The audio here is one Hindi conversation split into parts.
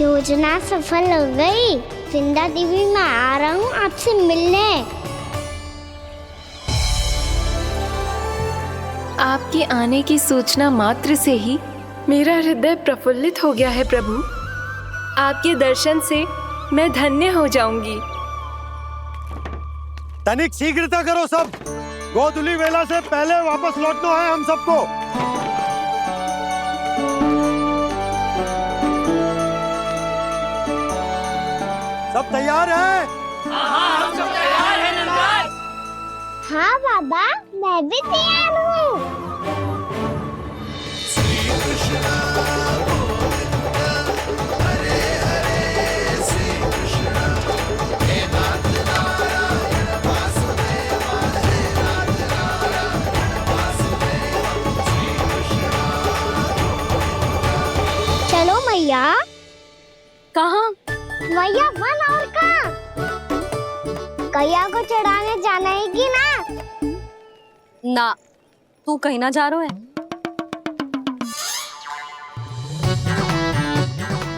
योजना सफल हो गई। वृंदा देवी, मैं आ रहा हूँ आपसे मिलने। आपके आने की सूचना मात्र से ही मेरा हृदय प्रफुल्लित हो गया है प्रभु। आपके दर्शन से मैं धन्य हो जाऊंगी। तनिक शीघ्रता करो सब, गोधुली वेला से पहले वापस लौटना है हम सबको। सब तैयार है? हाँ, हम सब तैयार हैं नंदलाल। हाँ बाबा, मैं भी तैयार हूँ। चलो मैया। कहाँ? मैया, वन और कहाँ? कैया को चढ़ाने जाना है कि ना? ना, तू कहीं ना जा रहा है।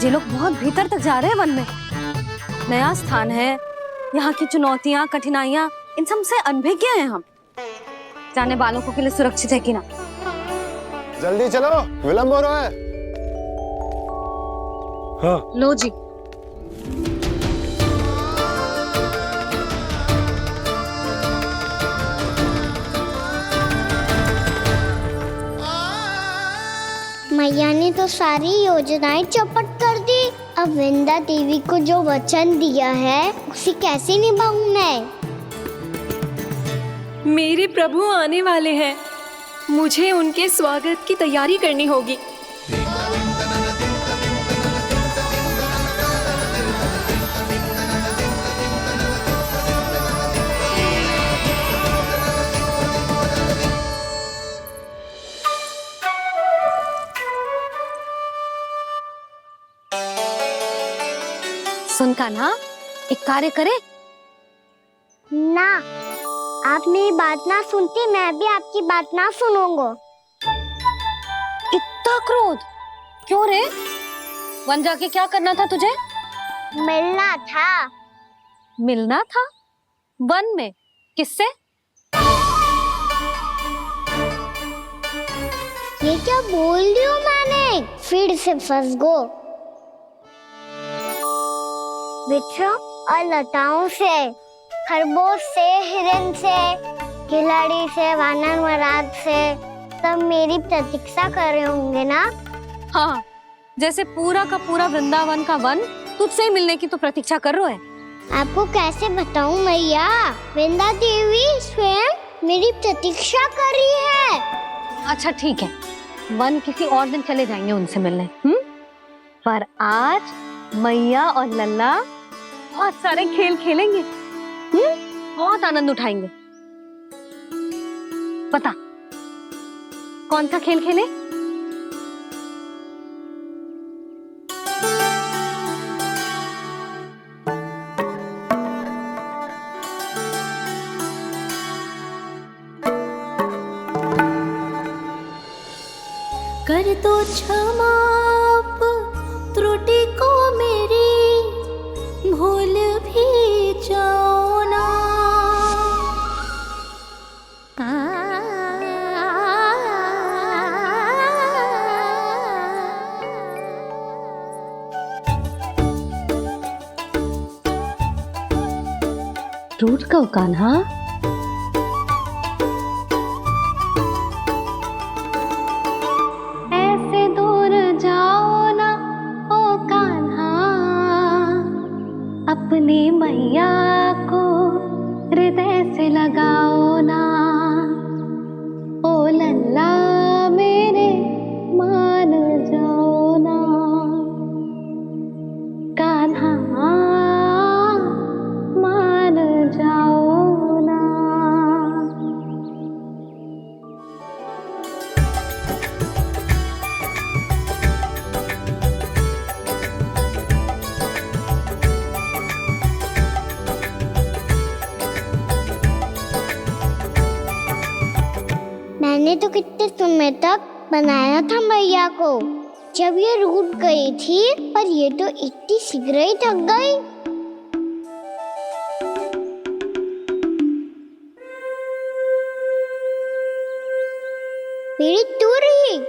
ये लोग बहुत भीतर तक जा रहे हैं वन में। नया स्थान है, यहाँ की चुनौतियाँ, कठिनाइयाँ, इन सब से अनभिज्ञ हैं हम। जाने वालों के लिए सुरक्षित है कि ना? जल्दी चलो, विलंब हो रहा है। हाँ। लो जी। मैया ने तो सारी योजनाएं चौपट कर दी। अब वृंदा देवी को जो वचन दिया है उसे कैसे निभाऊं मैं? मेरे प्रभु आने वाले हैं, मुझे उनके स्वागत की तैयारी करनी होगी। सुन कान्हा, एक कार्य करे। ना, आप मेरी बात ना सुनती, मैं भी आपकी बात ना सुनूंगा। इतना क्रोध क्यों रे? वन जाके क्या करना था तुझे? मिलना था। मिलना था? वन में? किससे? ये क्या बोल रही हूँ मैंने? फिर से फंस गो। बिच्छू और लताओं से, खरगोश से, हिरन से, खिलाड़ी से, वानर महाराज से, सब मेरी प्रतीक्षा कर रहे होंगे ना? हाँ, जैसे पूरा का पूरा वृंदावन का वन तुझसे ही मिलने की तो प्रतीक्षा कर रहा है। आपको कैसे बताऊं मैया? वृंदा देवी स्वयं मेरी प्रतीक्षा कर रही है। अच्छा ठीक है, वन किसी और दिन चले जाएंगे उनसे मिलने। पर आज मैया और लल्ला बहुत सारे खेल खेलेंगे। बहुत आनंद उठाएंगे। बता, कौन सा खेल खेले? कर दो क्षमा त्रुटि को मेरी, भूल भी जाओ ना। टूट कब कान्हा? ऐसे दूर जाओ ना ओ कान्हा, अपनी मैया को हृदय से लगाओ ना। ओ लल्ला मेरे मान जाओ ना, कान्हा मान जाओ ना। मैंने तो कितने समय तक बनाया था मैया को। जब ये रूठ गई थी, पर ये तो इतनी शीघ्र ही थक गई। मेरी तुरही।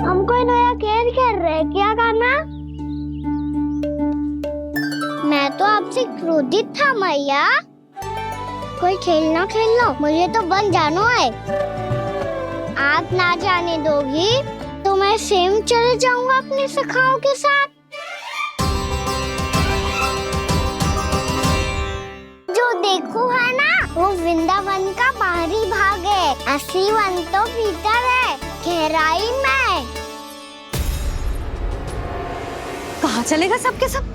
हमको नया कैद कर रहे, क्या करना? मैं तो आपसे क्रोधित था मैया। कोई खेलना खेल लो, मुझे तो बन जाना है। आप ना जाने दोगी तो मैं स्वयं चले जाऊंगा अपने सखाओं के साथ। जो देखो है ना, वो वृंदावन का बाहरी भाग है, असली वन तो भीतर है, गहराई में। कहाँ चलेगा सबके सब?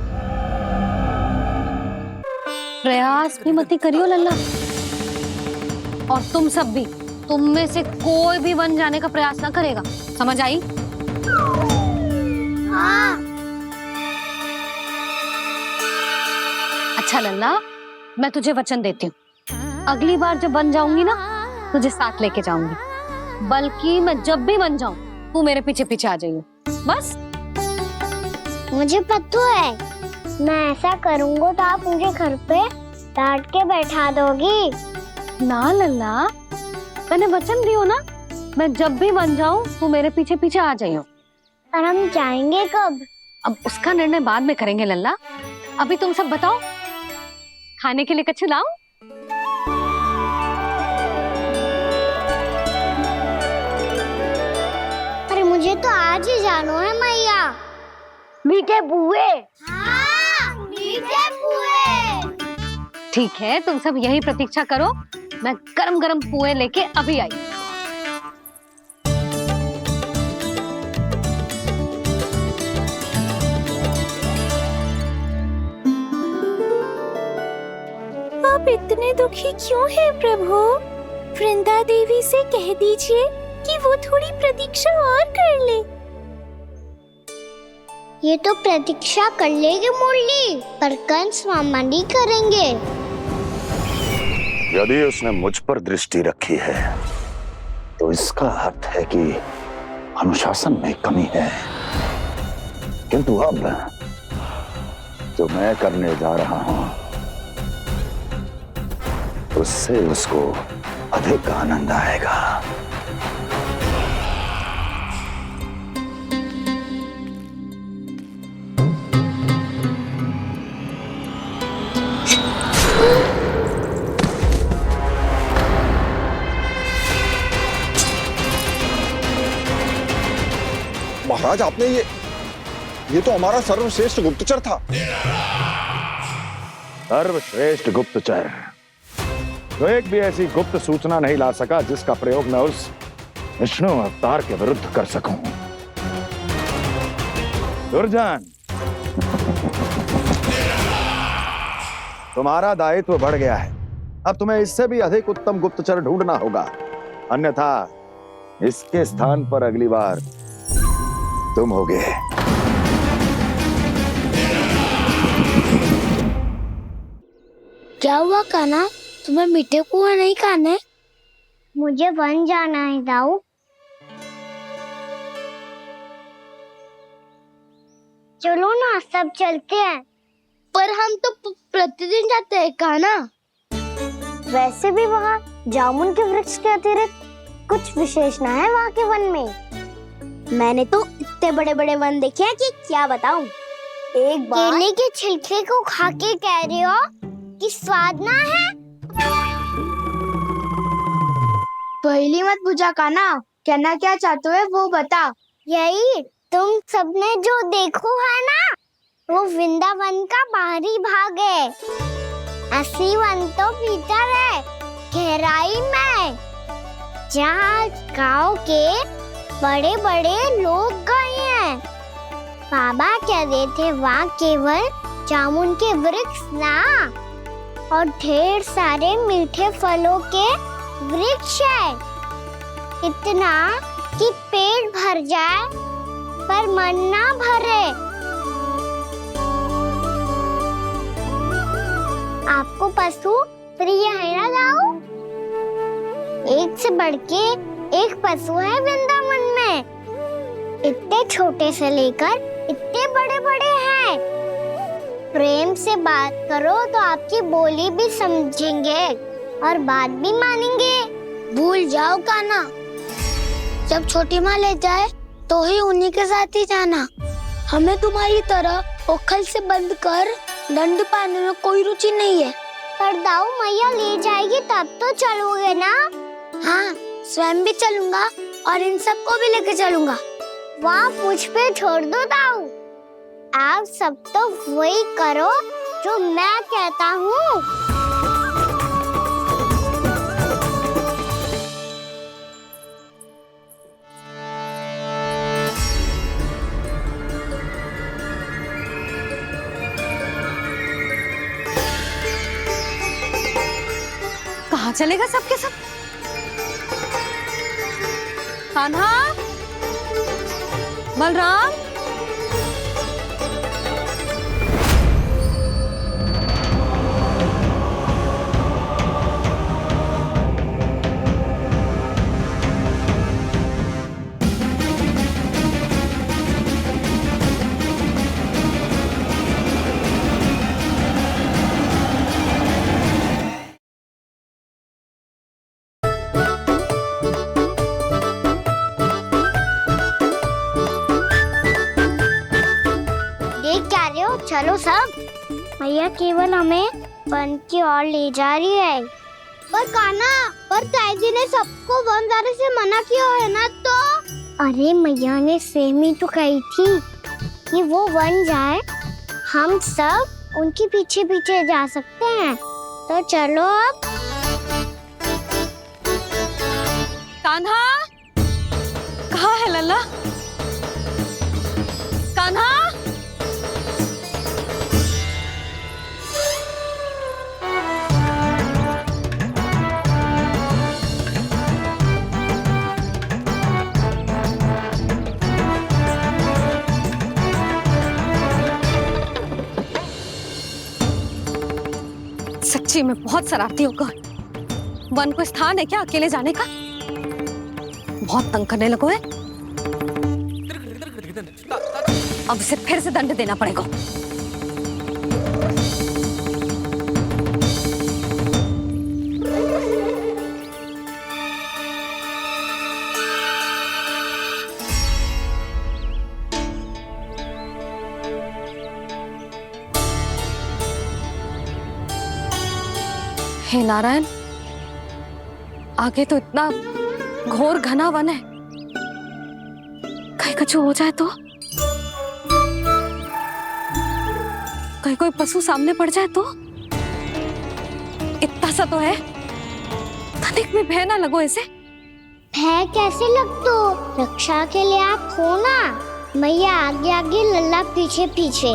प्रयास भी मत करियो लल्ला। और तुम सब भी, तुम में से कोई भी वन जाने का प्रयास ना करेगा, समझ आई? हाँ। अच्छा लल्ला, मैं तुझे वचन देती हूँ, अगली बार जब बन जाऊंगी ना, तुझे साथ लेके जाऊंगी। बल्कि मैं जब भी बन जाऊं, तू मेरे पीछे पीछे आ जाइयो, बस। मुझे पता है, मैं ऐसा करूंगा तो आप मुझे घर पे डांट के बैठा दोगी। ना लल्ला, मैंने वचन दियो ना, मैं जब भी बन जाऊं तू मेरे पीछे पीछे आ जाइयो। और हम जाएंगे कब? अब उसका निर्णय बाद में करेंगे लल्ला। अभी तुम सब बताओ, खाने के लिए कुछ लाऊं? अरे मुझे तो आज ही जाना है मैया। मीठे बुए। हाँ, मीठे बुए। ठीक है, तुम सब यही प्रतीक्षा करो, मैं गरम गरम पुए लेके अभी आई। आप इतने दुखी क्यों हैं प्रभु? वृंदा देवी से कह दीजिए कि वो थोड़ी प्रतीक्षा और कर ले। ये तो प्रतीक्षा कर लेगी मुरली, पर कंस मामा नहीं करेंगे। यदि उसने मुझ पर दृष्टि रखी है, तो इसका अर्थ है कि अनुशासन में कमी है। किंतु अब जो मैं करने जा रहा हूं, उससे उसको अधिक आनंद आएगा। महाराज, आपने ये तो हमारा सर्वश्रेष्ठ गुप्तचर था। सर्वश्रेष्ठ गुप्तचर, तो एक भी ऐसी गुप्त सूचना नहीं ला सका जिसका प्रयोग मैं उस विष्णु अवतार के विरुद्ध कर सकूं। दुर्जन, तुम्हारा दायित्व बढ़ गया है। अब तुम्हें इससे भी अधिक उत्तम गुप्तचर ढूंढना होगा, अन्यथा इसके स्थान पर अगली बार तुम होगे। क्या हुआ कान्हा, तुम्हें मीठे कुआ नहीं खाने? मुझे वन जाना है दाऊ। चलो ना, सब चलते हैं। पर हम तो प्रतिदिन जाते हैं कान्हा। वैसे भी वहाँ जामुन के वृक्ष के अतिरिक्त कुछ विशेष ना है वहाँ के वन में। मैंने तो इतने बड़े बड़े वन देखे हैं कि क्या बताऊं। एक बार केले के छिलके को खा के कह रही हो कि स्वाद ना है। पहली मत पूछा काना, कहना क्या चाहते हो वो बता। यही तुम सबने जो देखो है ना, वो वृंदावन का बाहरी भाग है। असली वन तो भीतर है, गहराई में, जहाँ गांव के बड़े बड़े लोग गए हैं। बाबा कह रहे थे वहाँ केवल जामुन के वृक्ष ना, और ढेर सारे मीठे फलों के वृक्ष है। इतना कि पेट भर जाए पर मन ना भरे। आपको पशु प्रिय है ना दाऊ? एक से बढ़ के एक पशु है वृंदावन में। इतने छोटे से लेकर इतने बड़े बड़े हैं। प्रेम से बात करो तो आपकी बोली भी समझेंगे और बात भी मानेंगे। भूल जाओ काना, जब छोटी माँ ले जाए तो ही उन्हीं के साथ ही जाना। हमें तुम्हारी तरह ओखल से बंद कर दंड पाने में कोई रुचि नहीं है। पर दाऊ मैया ले जाएगी तब तो चलोगे ना? हाँ, स्वयं भी चलूंगा और इन सबको भी लेके चलूंगा। वहाँ मुझ पे छोड़ दो दाऊ। आप सब तो वही करो जो मैं कहता हूँ। कहाँ चलेगा सबके सब? कान्हा, बलराम, चलो सब, मैया केवल हमें वन की ओर ले जा रही है। पर काना, पर ताईजी ने सबको वन जाने से मना किया है ना तो? अरे मैया ने सेम ही तो कही थी कि वो वन जाए, हम सब उनके पीछे पीछे जा सकते हैं। तो चलो अब। कान्हा, कहाँ है लल्ला? कान्हा, सच्ची में बहुत शरारती होगा। वन को स्थान है क्या अकेले जाने का? बहुत तंग करने लगो है। अब इसे फिर से दंड देना पड़ेगा। हे नारायण, आगे तो इतना घोर घना वन है, कहीं कुछ हो जाए तो? कहीं कोई पशु सामने पड़ जाए तो? इतना सा तो है, तनिक भी भय ना लगो इसे। भय कैसे लग तो? रक्षा के लिए आप हो ना। मैया आगे आगे, लल्ला पीछे पीछे।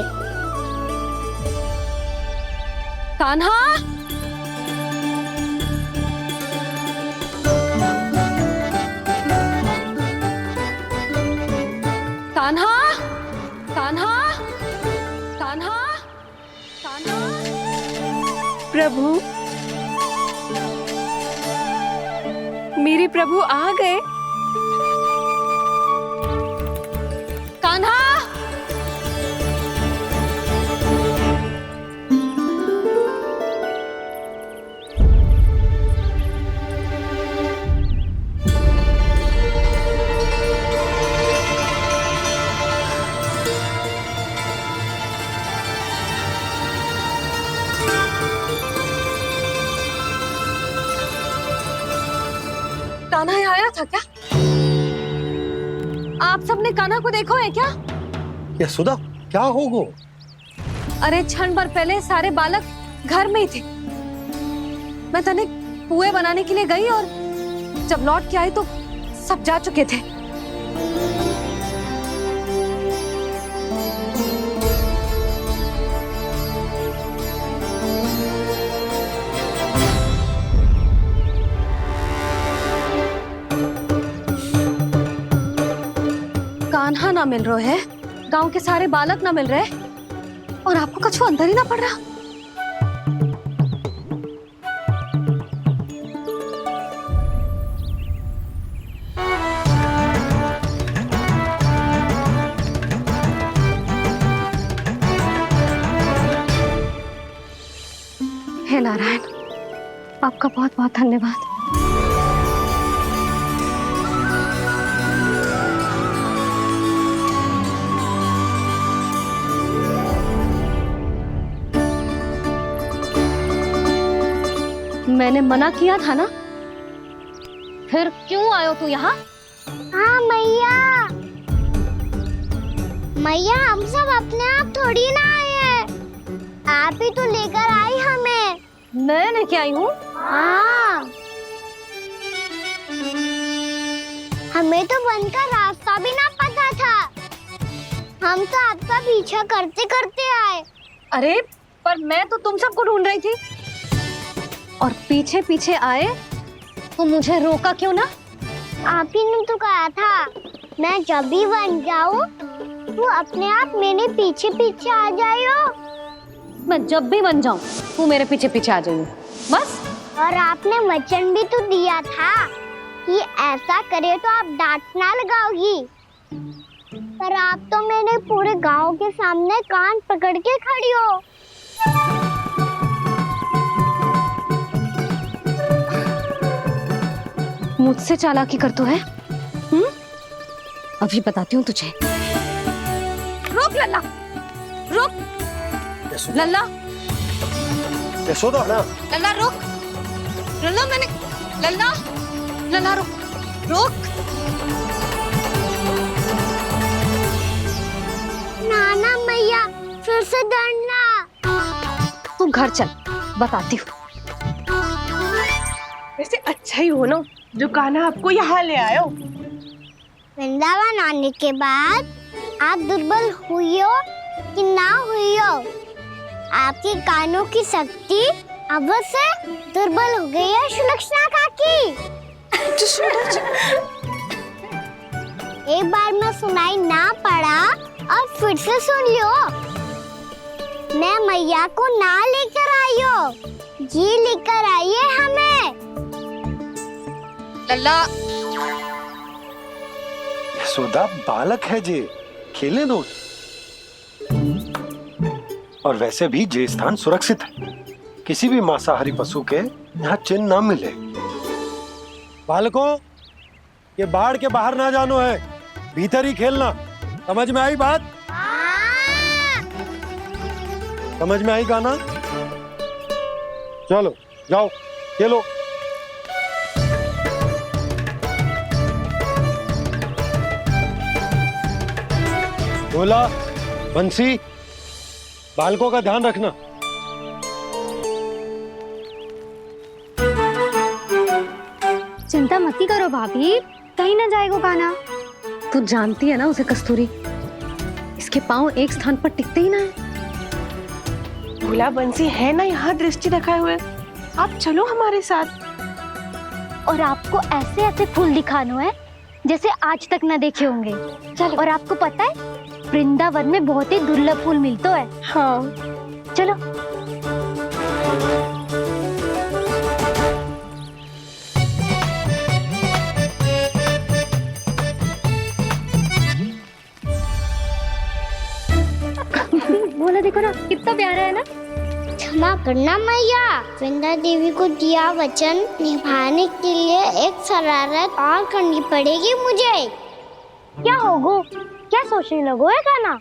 कान्हा, कान्हा, कान्हा, कान्हा, कान्हा। प्रभु, मेरे प्रभु आ गए। कान्हा, था क्या? आप सबने कान्हा को देखो है क्या? यशोदा क्या होगो? अरे क्षण भर पहले सारे बालक घर में ही थे। मैं तनिक पुए बनाने के लिए गई और जब लौट के आई तो सब जा चुके थे। कान्हा ना मिल रहे है, गांव के सारे बालक ना मिल रहे और आपको कछु अंदर ही ना पड़ रहा। हे नारायण, आपका बहुत बहुत धन्यवाद। मैंने मना किया था ना, फिर क्यों आयो तू यहाँ? हाँ मैया, मैया हम सब अपने आप थोड़ी ना आए हैं, आप ही तो लेकर आई हमें। मैं लेके आई हूँ? हाँ, हमें तो वन का रास्ता भी ना पता था, हम तो आपका पीछा करते करते आए। अरे पर मैं तो तुम सबको ढूंढ रही थी और पीछे पीछे आए तो मुझे रोका क्यों ना? आप ही ने तो कहा था मैं जब भी बन जाऊं वो अपने आप मेरे पीछे पीछे आ जाओ। मैं जब भी बन जाऊं तू मेरे पीछे पीछे आ जाइयो बस। और आपने वचन भी तो दिया था कि ऐसा करे तो आप डांट ना लगाओगी, पर आप तो मेरे पूरे गांव के सामने कान पकड़ के खड़ी हो। मुझसे चालाकी कर तो है? अभी बताती हूँ तुझे। रुक लल्ला, रुक लल्ला, यशोदा ना लल्ला रुक, लल्ला मैंने, लल्ला लल्ला रुक, रुक। नाना मैया फिर से डरना। तू घर चल, बताती हूँ। वैसे अच्छा ही हो ना जो कान्हा आपको यहाँ ले आयो। वृंदावन आने के बाद आप दुर्बल हुई हो कि ना हुई हो, आपके कानों की शक्ति अब से दुर्बल हो गई है सुलक्षणा काकी। एक बार में सुनाई ना पड़ा और फिर से सुन लो। मैं मैया को ना लेकर आई हो, जी लेकर आई है हमें। लल्ला यशोदा बालक है जे, खेले दो। और वैसे भी जे स्थान सुरक्षित है, किसी भी मांसाहारी पशु के यहाँ चिन्ह ना मिले। बालकों, ये बाढ़ के बाहर ना जानो है, भीतर ही खेलना। समझ में आई बात? समझ में आई गाना? चलो जाओ खेलो। बोला बंसी, बालकों का ध्यान रखना। चिंता मत करो भाभी, कहीं ना जाएगा कान्हा। तू जानती है ना उसे कस्तूरी, इसके पांव एक स्थान पर टिकते ही ना है। भोला बंसी है ना यहाँ दृष्टि रखाए हुए, आप चलो हमारे साथ। और आपको ऐसे ऐसे फूल दिखानो है जैसे आज तक ना देखे होंगे। चलो। और आपको पता है वृंदावन में बहुत ही दुर्लभ फूल मिलते हैं। हाँ चलो। बोला देखो ना कितना प्यारा है ना। क्षमा करना मैया, वृंदा देवी को दिया वचन निभाने के लिए एक शरारत और करनी पड़ेगी मुझे। क्या होगो? क्या सोचने लगो है कान्हा?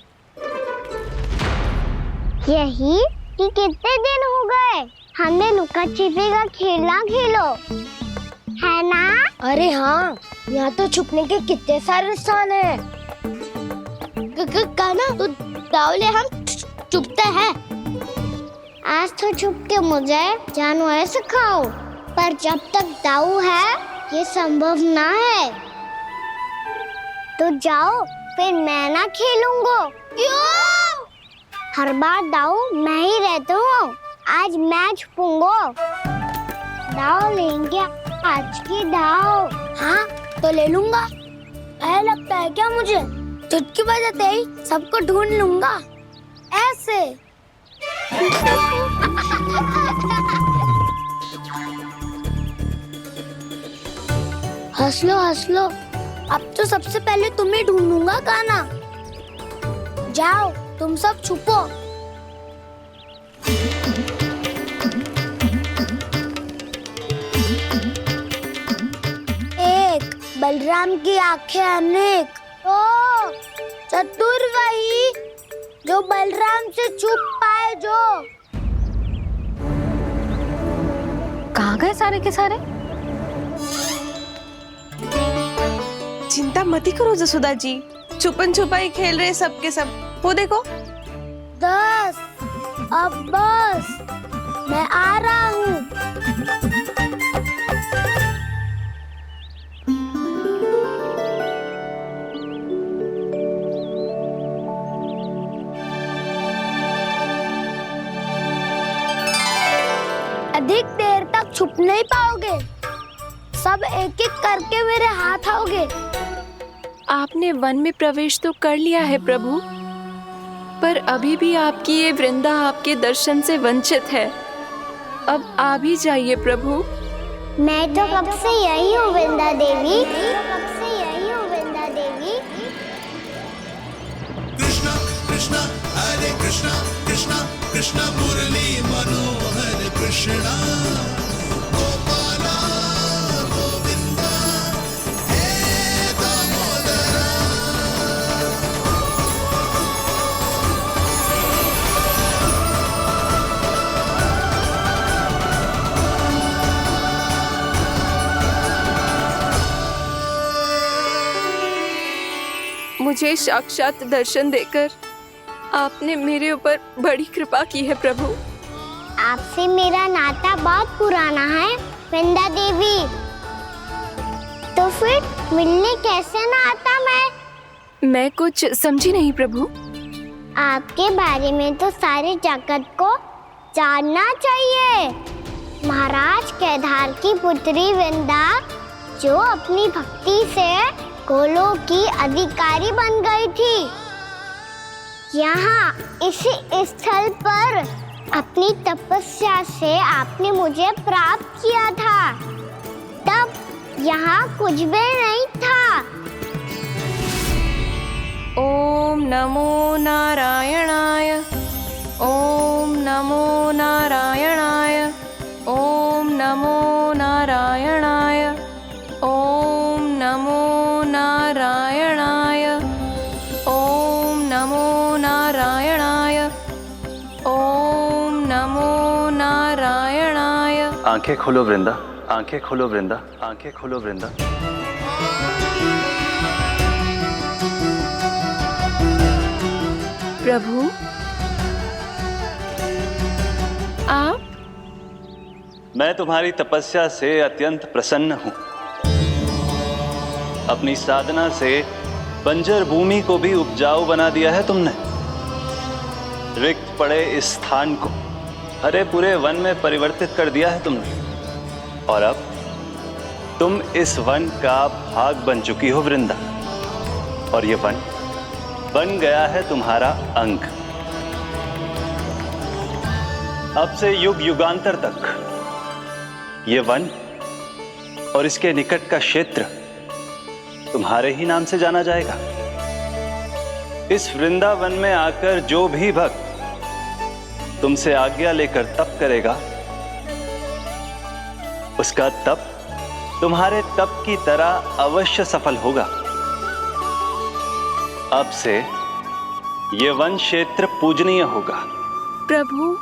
यही कि कितने दिन हो गए हमने लुका छिपी का खेलना खेलो, है ना? अरे हाँ, यहाँ तो छुपने के कितने सारे स्थान है। काना तो दावले हम छुपते हैं। आज तो छुप के मुझे जानवर सिखाओ, पर जब तक दाऊ है ये संभव ना है। तो जाओ, फिर मैं ना खेलूंगा। क्यों? हर बार दाऊ मैं ही रहता हूँ, आज मैं छुपूंगा। दाऊ लेंगे आज की दाऊ। हाँ तो ले लूंगा। ऐसा लगता है क्या मुझे? चुटकी बजाते ही सबको ढूंढ लूंगा ऐसे। हंस लो, अब तो सबसे पहले तुम्हें ढूंढूंगा काना। जाओ तुम सब छुपो। एक बलराम की आंखें अनेक। ओ चतुर वही जो बलराम से छुप पाए। जो कहाँ गए सारे के सारे? चिंता मती करो जसोदा जी, छुपन छुपाई खेल रहे सबके सब। वो देखो 10 अब बस, मैं आ रहा हूँ। अधिक देर तक छुप नहीं पाओगे, सब एक एक करके मेरे हाथ आओगे। आपने वन में प्रवेश तो कर लिया है प्रभु, पर अभी भी आपकी ये वृंदा आपके दर्शन से वंचित है। अब आ भी जाइए प्रभु। मैं तो कब से यही हूँ वृंदा देवी। कृष्णा कृष्णा हरे कृष्णा कृष्णा कृष्णा मुरली मनोहर कृष्णा गोपाला गोविंदा हे दामोदरा। मुझे साक्षात दर्शन देकर आपने मेरे ऊपर बड़ी कृपा की है प्रभु। आपसे मेरा नाता बहुत पुराना है वृंदा देवी, तो फिर मिलने कैसे ना आता मैं कुछ समझी नहीं प्रभु। आपके बारे में तो सारे जगत को जानना चाहिए। महाराज केदार की पुत्री वृंदा जो अपनी भक्ति से गोलों की अधिकारी बन गई थी, यहाँ इसी स्थल पर अपनी तपस्या से आपने मुझे प्राप्त किया था। तब यहाँ कुछ भी नहीं था। ओम नमो नारायणाय, ओम नमो नारायणाय, ओम नमो नारायणाय, ओम नमो नारायणाय, ओम नमो नारायणाय, ओम नमो नारायणाय। आंखें खोलो वृंदा, आंखें खोलो वृंदा, आंखें खोलो वृंदा। प्रभु आप? मैं तुम्हारी तपस्या से अत्यंत प्रसन्न हूं। अपनी साधना से बंजर भूमि को भी उपजाऊ बना दिया है तुमने। रिक्त पड़े इस स्थान को हरे पूरे वन में परिवर्तित कर दिया है तुमने, और अब तुम इस वन का भाग बन चुकी हो वृंदा, और ये वन बन गया है तुम्हारा अंग। अब से युग युगांतर तक ये वन और इसके निकट का क्षेत्र तुम्हारे ही नाम से जाना जाएगा। इस वृंदावन में आकर जो भी भक्त तुमसे आज्ञा लेकर तप करेगा, उसका तप तुम्हारे तप की तरह अवश्य सफल होगा। अब से ये वन क्षेत्र पूजनीय होगा। प्रभु,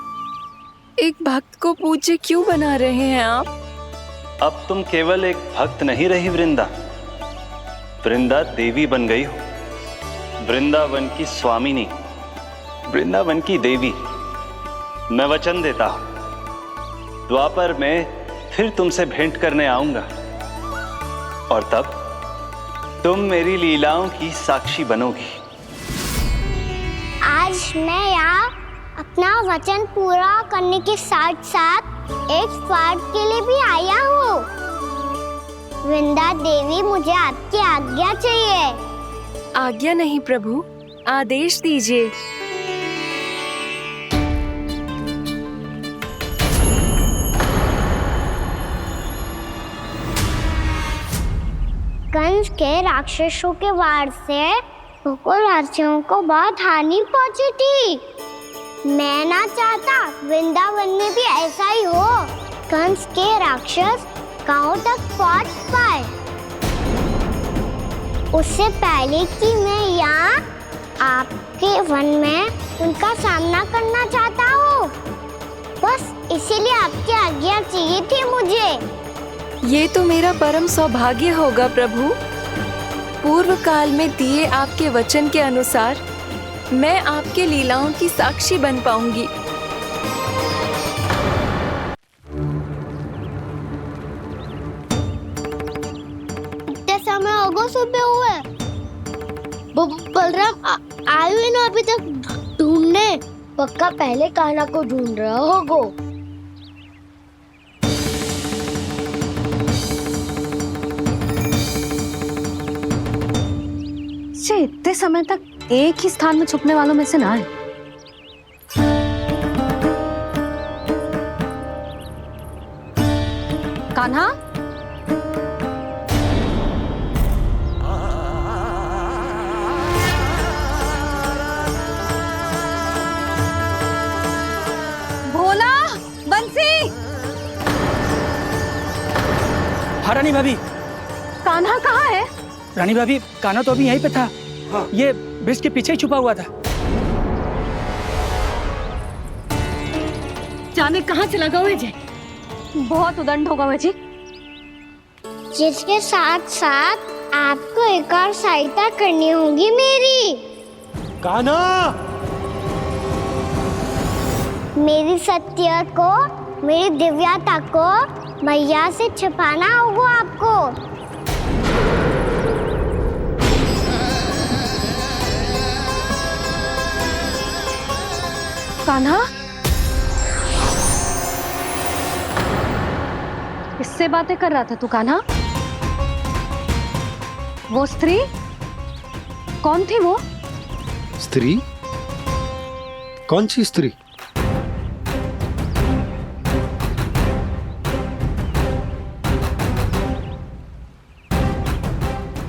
एक भक्त को पूज्य क्यों बना रहे हैं आप? अब तुम केवल एक भक्त नहीं रही वृंदा, वृंदा देवी बन गई हो, वृंदावन की स्वामिनी, वृंदावन की देवी। मैं वचन देता हूं, द्वापर में फिर तुमसे भेंट करने आऊंगा और तब तुम मेरी लीलाओं की साक्षी बनोगी। आज मैं यहाँ अपना वचन पूरा करने के साथ साथ एक स्वार्थ के लिए भी आया हूँ। वृंदा देवी, मुझे आपकी आज्ञा चाहिए। आज्ञा नहीं प्रभु, आदेश दीजिए। कंस के राक्षसों के वार से गोकुलवासियों को बहुत हानि पहुंची थी। मैं ना चाहता वृंदावन में भी ऐसा ही हो, कंस के राक्षस गांव तक पहुंच पाए। उससे पहले कि मैं यहाँ आपके वन में उनका सामना करना चाहता हूँ, बस इसीलिए आपकी आज्ञा चाहिए थी मुझे। ये तो मेरा परम सौभाग्य होगा प्रभु। पूर्व काल में दिए आपके वचन के अनुसार मैं आपके लीलाओं की साक्षी बन पाऊंगी। इतने समय होगा सुबह हुए, बलराम आए हुए ना अभी तक ढूंढने। पक्का पहले कान्हा को ढूंढ रहा होगा। इतने समय तक एक ही स्थान में छुपने वालों में से ना है। कान्हा, भोला, बंसी। हाँ रानी भाभी। कान्हा कहाँ है? रानी भाभी, कान्हा तो अभी यहीं पे था। हाँ। ये ब्रिज के पीछे ही छुपा हुआ था। जाने कहाँ चला गया है? बहुत उदंड होगा जी। जिसके साथ साथ आपको एक और सहायता करनी होगी मेरी। कान्हा, मेरी सत्य को, मेरी दिव्यता को मैया से छिपाना होगा आपको। कान्हा, किससे बातें कर रहा था तू कान्हा? वो स्त्री कौन थी? वो स्त्री? कौन सी स्त्री?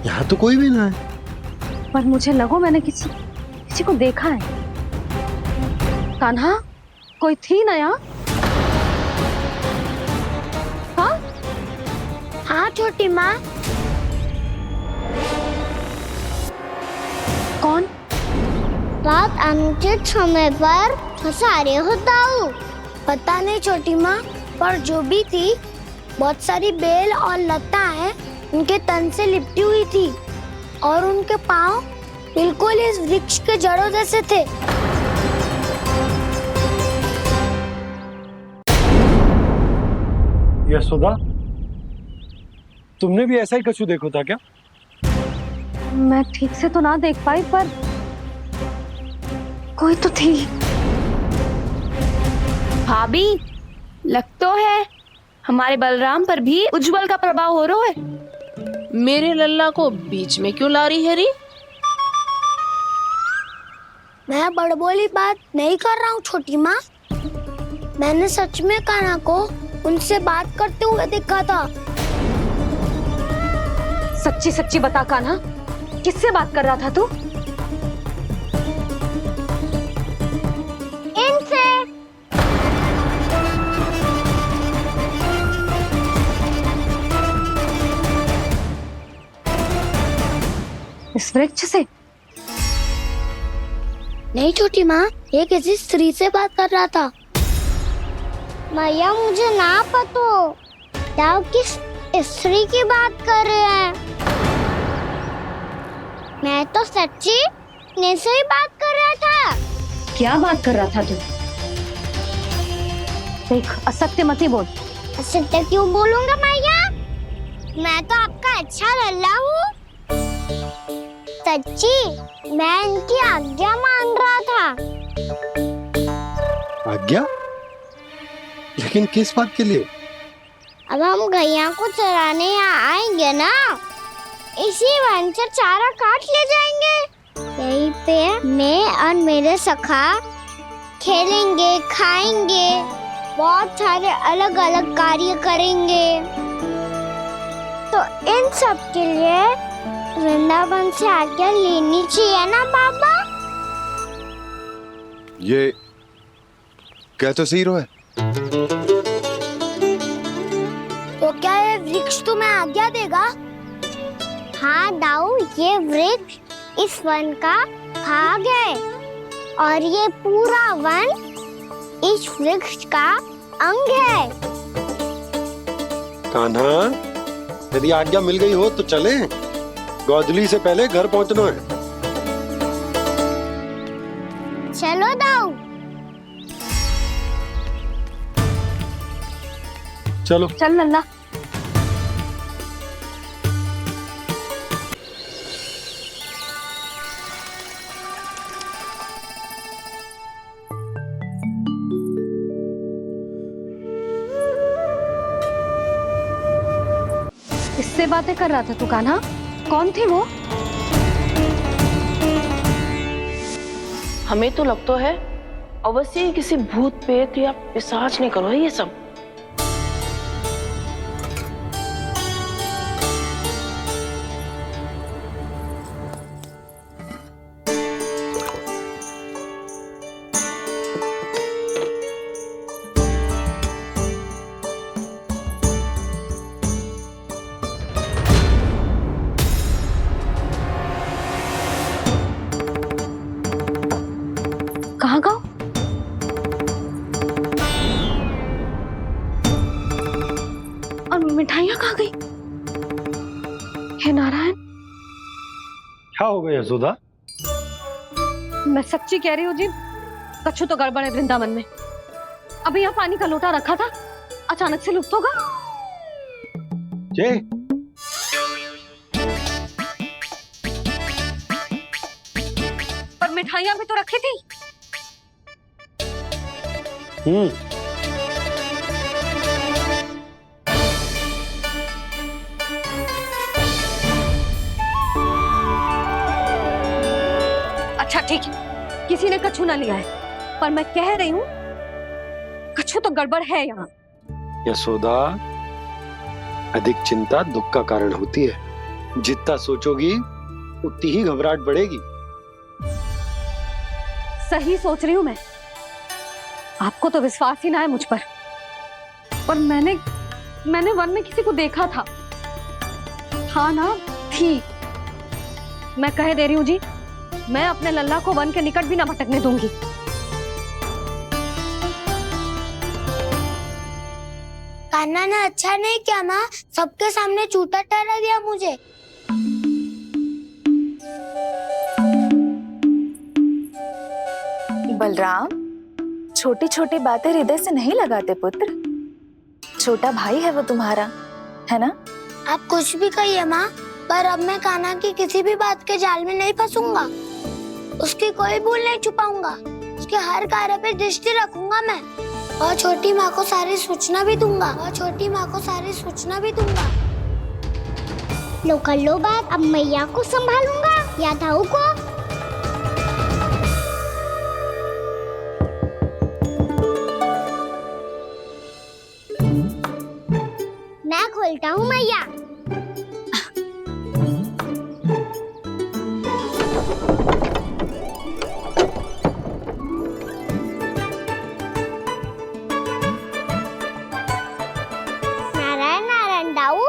यहाँ तो कोई भी ना है। पर मुझे लगो मैंने किसी को देखा है। कान्हा, कोई थी ना यहाँ? हाँ? हाँ छोटी माँ। कौन? बहुत अनुचित समय पर फंसारे होता हूँ। पता नहीं छोटी माँ, पर जो भी थी, बहुत सारी बेल और लता है उनके तन से लिपटी हुई थी और उनके पाँव बिल्कुल इस वृक्ष के जड़ों जैसे थे। यशोदा, तुमने भी ऐसा ही कछु देखो था क्या? मैं ठीक से तो ना देख पाई, पर कोई तो थी। भाभी, लग तो है हमारे बलराम पर भी उज्जवल का प्रभाव हो रहा है। मेरे लल्ला को बीच में क्यों ला रही है री? मैं बड़बोली बात नहीं कर रहा हूँ छोटी माँ। मैंने सच में कान्हा को उनसे बात करते हुए देखा था। सच्ची सच्ची बता कान्हा, किससे बात कर रहा था तू? इनसे। इस वृक्ष से? नहीं छोटी माँ, ये किसी स्त्री से बात कर रहा था। मैया मुझे ना पतो, दाऊ किस स्त्री की बात कर रहे हैं? मैं तो सच्ची ने से ही बात कर रहा था। क्या बात कर रहा था तू? देख, असत्य मत ही बोल। असत्य क्यों बोलूंगा मैया? मैं तो आपका अच्छा लल्ला हूँ। सच्ची मैं इनकी आज्ञा मान रहा था। आज्ञा? लेकिन किस बात के लिए? अब हम गैया को चराने यहाँ आएंगे ना, इसी वन से चारा काट ले जाएंगे। यहीं पे मैं और मेरे सखा खेलेंगे, खाएंगे, बहुत सारे अलग अलग कार्य करेंगे। तो इन सब के लिए वृंदावन से आज्ञा लेनी चाहिए ना बाबा? ये कह तो सही रहा है। तो क्या ये वृक्ष तुम्हें आज्ञा देगा? हाँ दाऊ, ये वृक्ष इस वन का भाग है और ये पूरा वन इस वृक्ष का अंग है। कान्हा, यदि आज्ञा मिल गई हो तो चले। गोधली से पहले घर पहुंचना है। चलो दाऊ। चलो चल लल्ला। किससे बातें कर रहा था तू कान्हा? कौन थे वो? हमें तो लगता है अवश्य ही किसी भूत प्रेत या पिशाच ने करो है ये सब। कहाँ गाँव? और मिठाइयाँ कहाँ गई? हे नारायण, क्या हो गया यशोदा? मैं सच्ची कह रही हूँ जी, कछु तो गड़बड़ है वृंदावन में। अभी यहाँ पानी का लोटा रखा था, अचानक से लुप्त होगा। जय, पर मिठाइयाँ भी तो रखी थी। अच्छा ठीक है, किसी ने कछु ना लिया है, पर मैं कह रही हूँ कछु तो गड़बड़ है यहाँ। यशोदा, अधिक चिंता दुख का कारण होती है। जितना सोचोगी उतनी ही घबराहट बढ़ेगी। सही सोच रही हूँ मैं। आपको तो विश्वास ही ना है मुझ पर मैंने वन में किसी को देखा था। हाँ ना, थी। मैं कह दे रही हूँ जी, मैं अपने लल्ला को वन के निकट भी ना भटकने दूंगी। कान्हा ने अच्छा नहीं किया माँ, सबके सामने झूठा ठहरा दिया मुझे। बलराम, छोटी छोटी बातें हृदय से नहीं लगाते पुत्र। छोटा भाई है वो तुम्हारा, है ना? आप कुछ भी कहिए माँ, पर अब मैं कान्हा की किसी भी बात के जाल में नहीं फंसूंगा। उसकी कोई भूल नहीं छुपाऊंगा। उसके हर कार्य पे दृष्टि रखूंगा मैं, और छोटी माँ को सारी सूचना भी दूंगा। लो कर लो बात, अब मैया को संभालूंगा या दाऊ को। मैं खोलता हूँ मैया। नारायण नारायण दाऊ।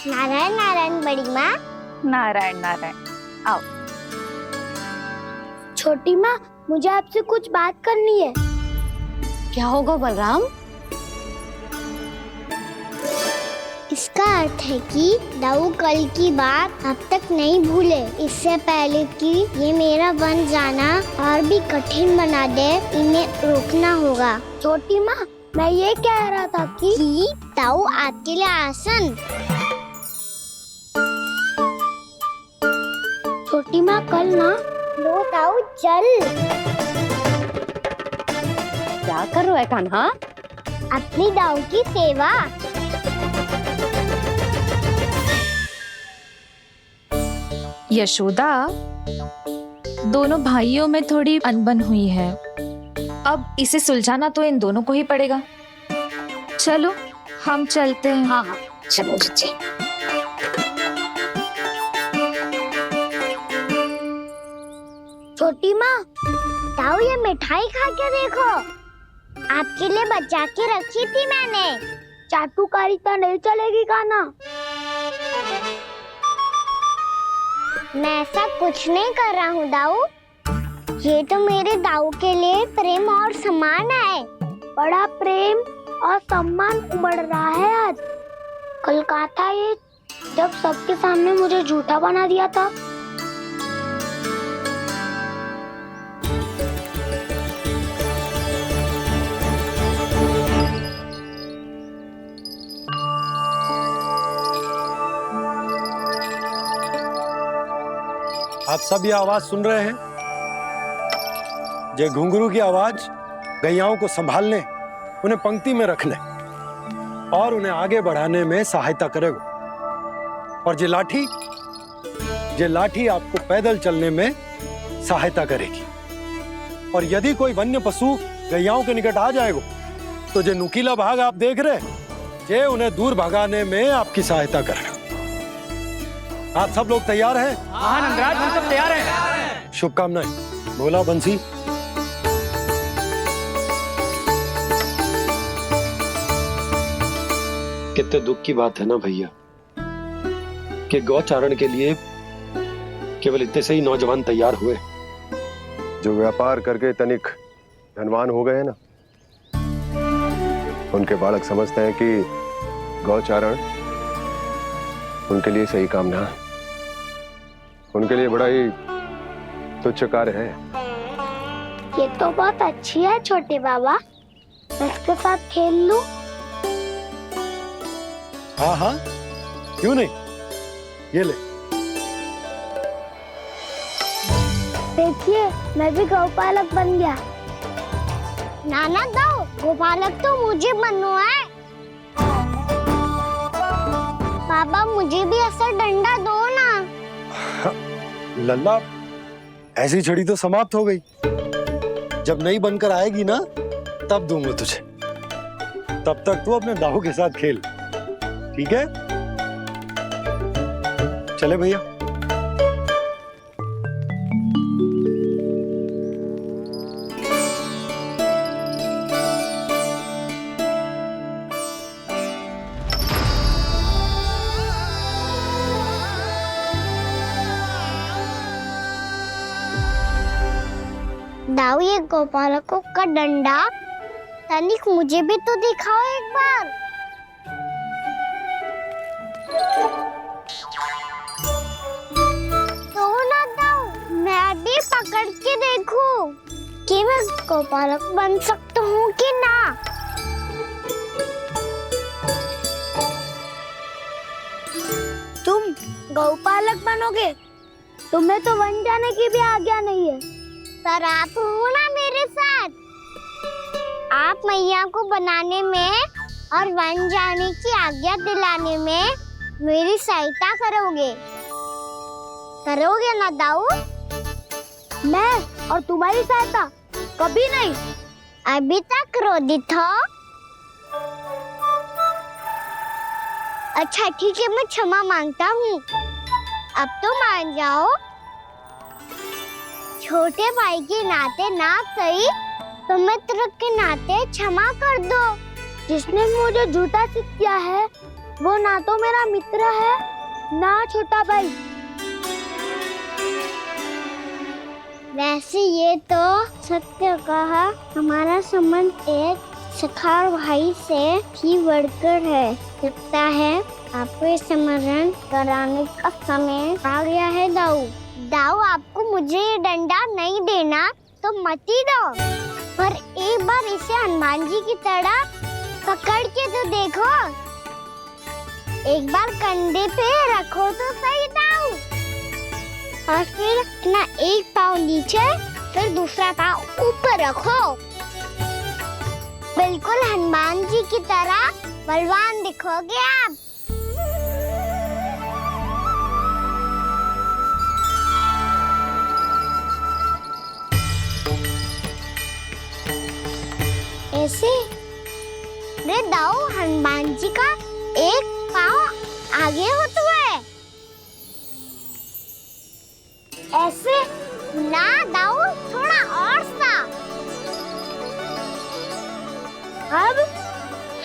नारायण नारायण बड़ी माँ। नारायण नारायण। आओ। छोटी माँ, मुझे आपसे कुछ बात करनी है। क्या होगा बलराम? इसका अर्थ है कि दाऊ कल की बात अब तक नहीं भूले। इससे पहले कि ये मेरा वन जाना और भी कठिन बना दे, इन्हें रोकना होगा। छोटी माँ, मैं ये कह रहा था कि दाऊ आपके लिए आसन। छोटी माँ, कल ना लो दाऊ चल। क्या कर रहा है कान्हा? अपनी दाऊ की सेवा। यशोदा, दोनों भाइयों में थोड़ी अनबन हुई है। अब इसे सुलझाना तो इन दोनों को ही पड़ेगा। चलो हम चलते हैं। हाँ हाँ, चलो बच्चे। छोटी माँ, दाऊ ये मिठाई खा के देखो। आपके लिए बचा के रखी थी मैंने। चाटुकारिता नहीं चलेगी कान्हा। मैं ऐसा कुछ नहीं कर रहा हूँ दाऊ। ये तो मेरे दाऊ के लिए प्रेम और सम्मान है। बड़ा प्रेम और सम्मान उमड़ रहा है आज। कल कहा था ये, जब सबके सामने मुझे झूठा बना दिया था। आप सब ये आवाज सुन रहे हैं? ये घुंघरू की आवाज गैयाओं को संभालने, उन्हें पंक्ति में रखने और उन्हें आगे बढ़ाने में सहायता करेगा। और ये लाठी आपको पैदल चलने में सहायता करेगी। और यदि कोई वन्य पशु गैयाओं के निकट आ जाएगा तो जो नुकीला भाग आप देख रहे हैं, ये उन्हें दूर भगाने में आपकी सहायता करेगा। आप सब लोग तैयार हैं? हाँ नंदराज, हम सब तैयार हैं। शुभकामनाएं। बोला बंसी। कितने दुख की बात है ना भैया कि गौचारण के लिए केवल इतने से ही नौजवान तैयार हुए। जो व्यापार करके तनिक धनवान हो गए हैं ना, उनके बालक समझते हैं कि गौचारण उनके लिए सही काम ना है। उनके लिए बड़ा ही तुच्छ कार्य है। ये तो बहुत अच्छी है छोटे बाबा, मैं इसके साथ खेल लूं? हाँ हाँ, क्यों नहीं। ये ले। देखिए, मैं भी गौपालक बन गया। नाना दाऊ, गौपालक तो मुझे बनना है। बाबा, मुझे भी ऐसा डंडा दो ना। लल्ला, ऐसी छड़ी तो समाप्त हो गई। जब नई बनकर आएगी ना, तब दूंगा तुझे। तब तक तू अपने दाऊ के साथ खेल, ठीक है? चले भैया। दाऊ, ये गोपालकों का डंडा तनिक मुझे भी तो दिखाओ एक बार। तो ना दाऊ, मैं भी पकड़ के देखूं कि मैं गोपालक बन सकता हूँ कि ना। तुम गौपालक बनोगे? तुम्हें तो वन जाने की भी आज्ञा नहीं है। पर आप हो ना मेरे साथ। आप मैया को बनाने में और वन जाने की आज्ञा दिलाने में मेरी सहायता करोगे ना दाऊ? मैं और तुम्हारी सहायता कभी नहीं। अभी तक क्रोधित हो? अच्छा ठीक है, मैं क्षमा मांगता हूँ। अब तो मान जाओ। छोटे भाई के नाते ना सही तो मित्र के नाते क्षमा कर दो। जिसने मुझे झूठा सिद्ध किया है वो ना तो मेरा मित्र है ना छोटा भाई। वैसे ये तो सत्य कहा, हमारा संबंध एक सखार भाई से भी बढ़कर है। लगता है आपको स्मरण कराने का समय आ गया है दाऊ। दाऊ, आपको मुझे ये डंडा नहीं देना तो मत ही दो, पर एक बार इसे हनुमान जी की तरह पकड़ के तो देखो। एक बार कंधे पे रखो तो सही दाऊ, और फिर अपना एक पाँव नीचे फिर दूसरा पाँव ऊपर रखो। बिल्कुल हनुमान जी की तरह बलवान दिखोगे आप। ऐसे रे दाऊ, हनुमान जी का एक पाँव आगे होता है। ऐसे ना दाऊ, थोड़ा और सा। अब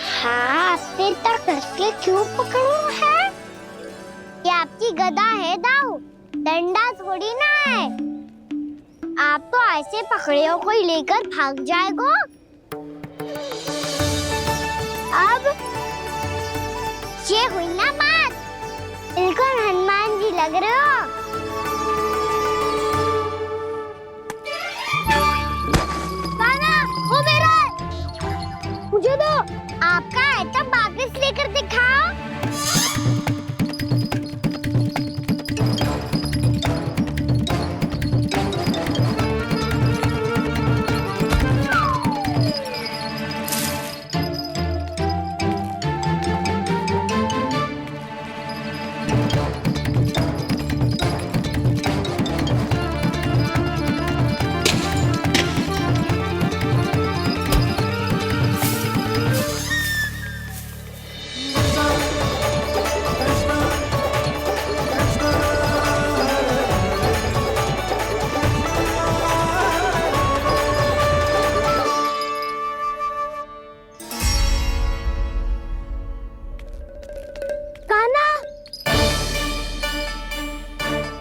हाथ पे तक कसके क्यों पकड़ू है? ये आपकी गदा है दाऊ, डंडा थोड़ी ना है। आप तो ऐसे पकड़े हो कोई लेकर भाग जाएगा। अब ये हुई ना बात, बिल्कुल हनुमान जी लग रहे हो। कान्हा, वो मेरा, मुझे दो। आपका है तब वापस लेकर दिखाओ।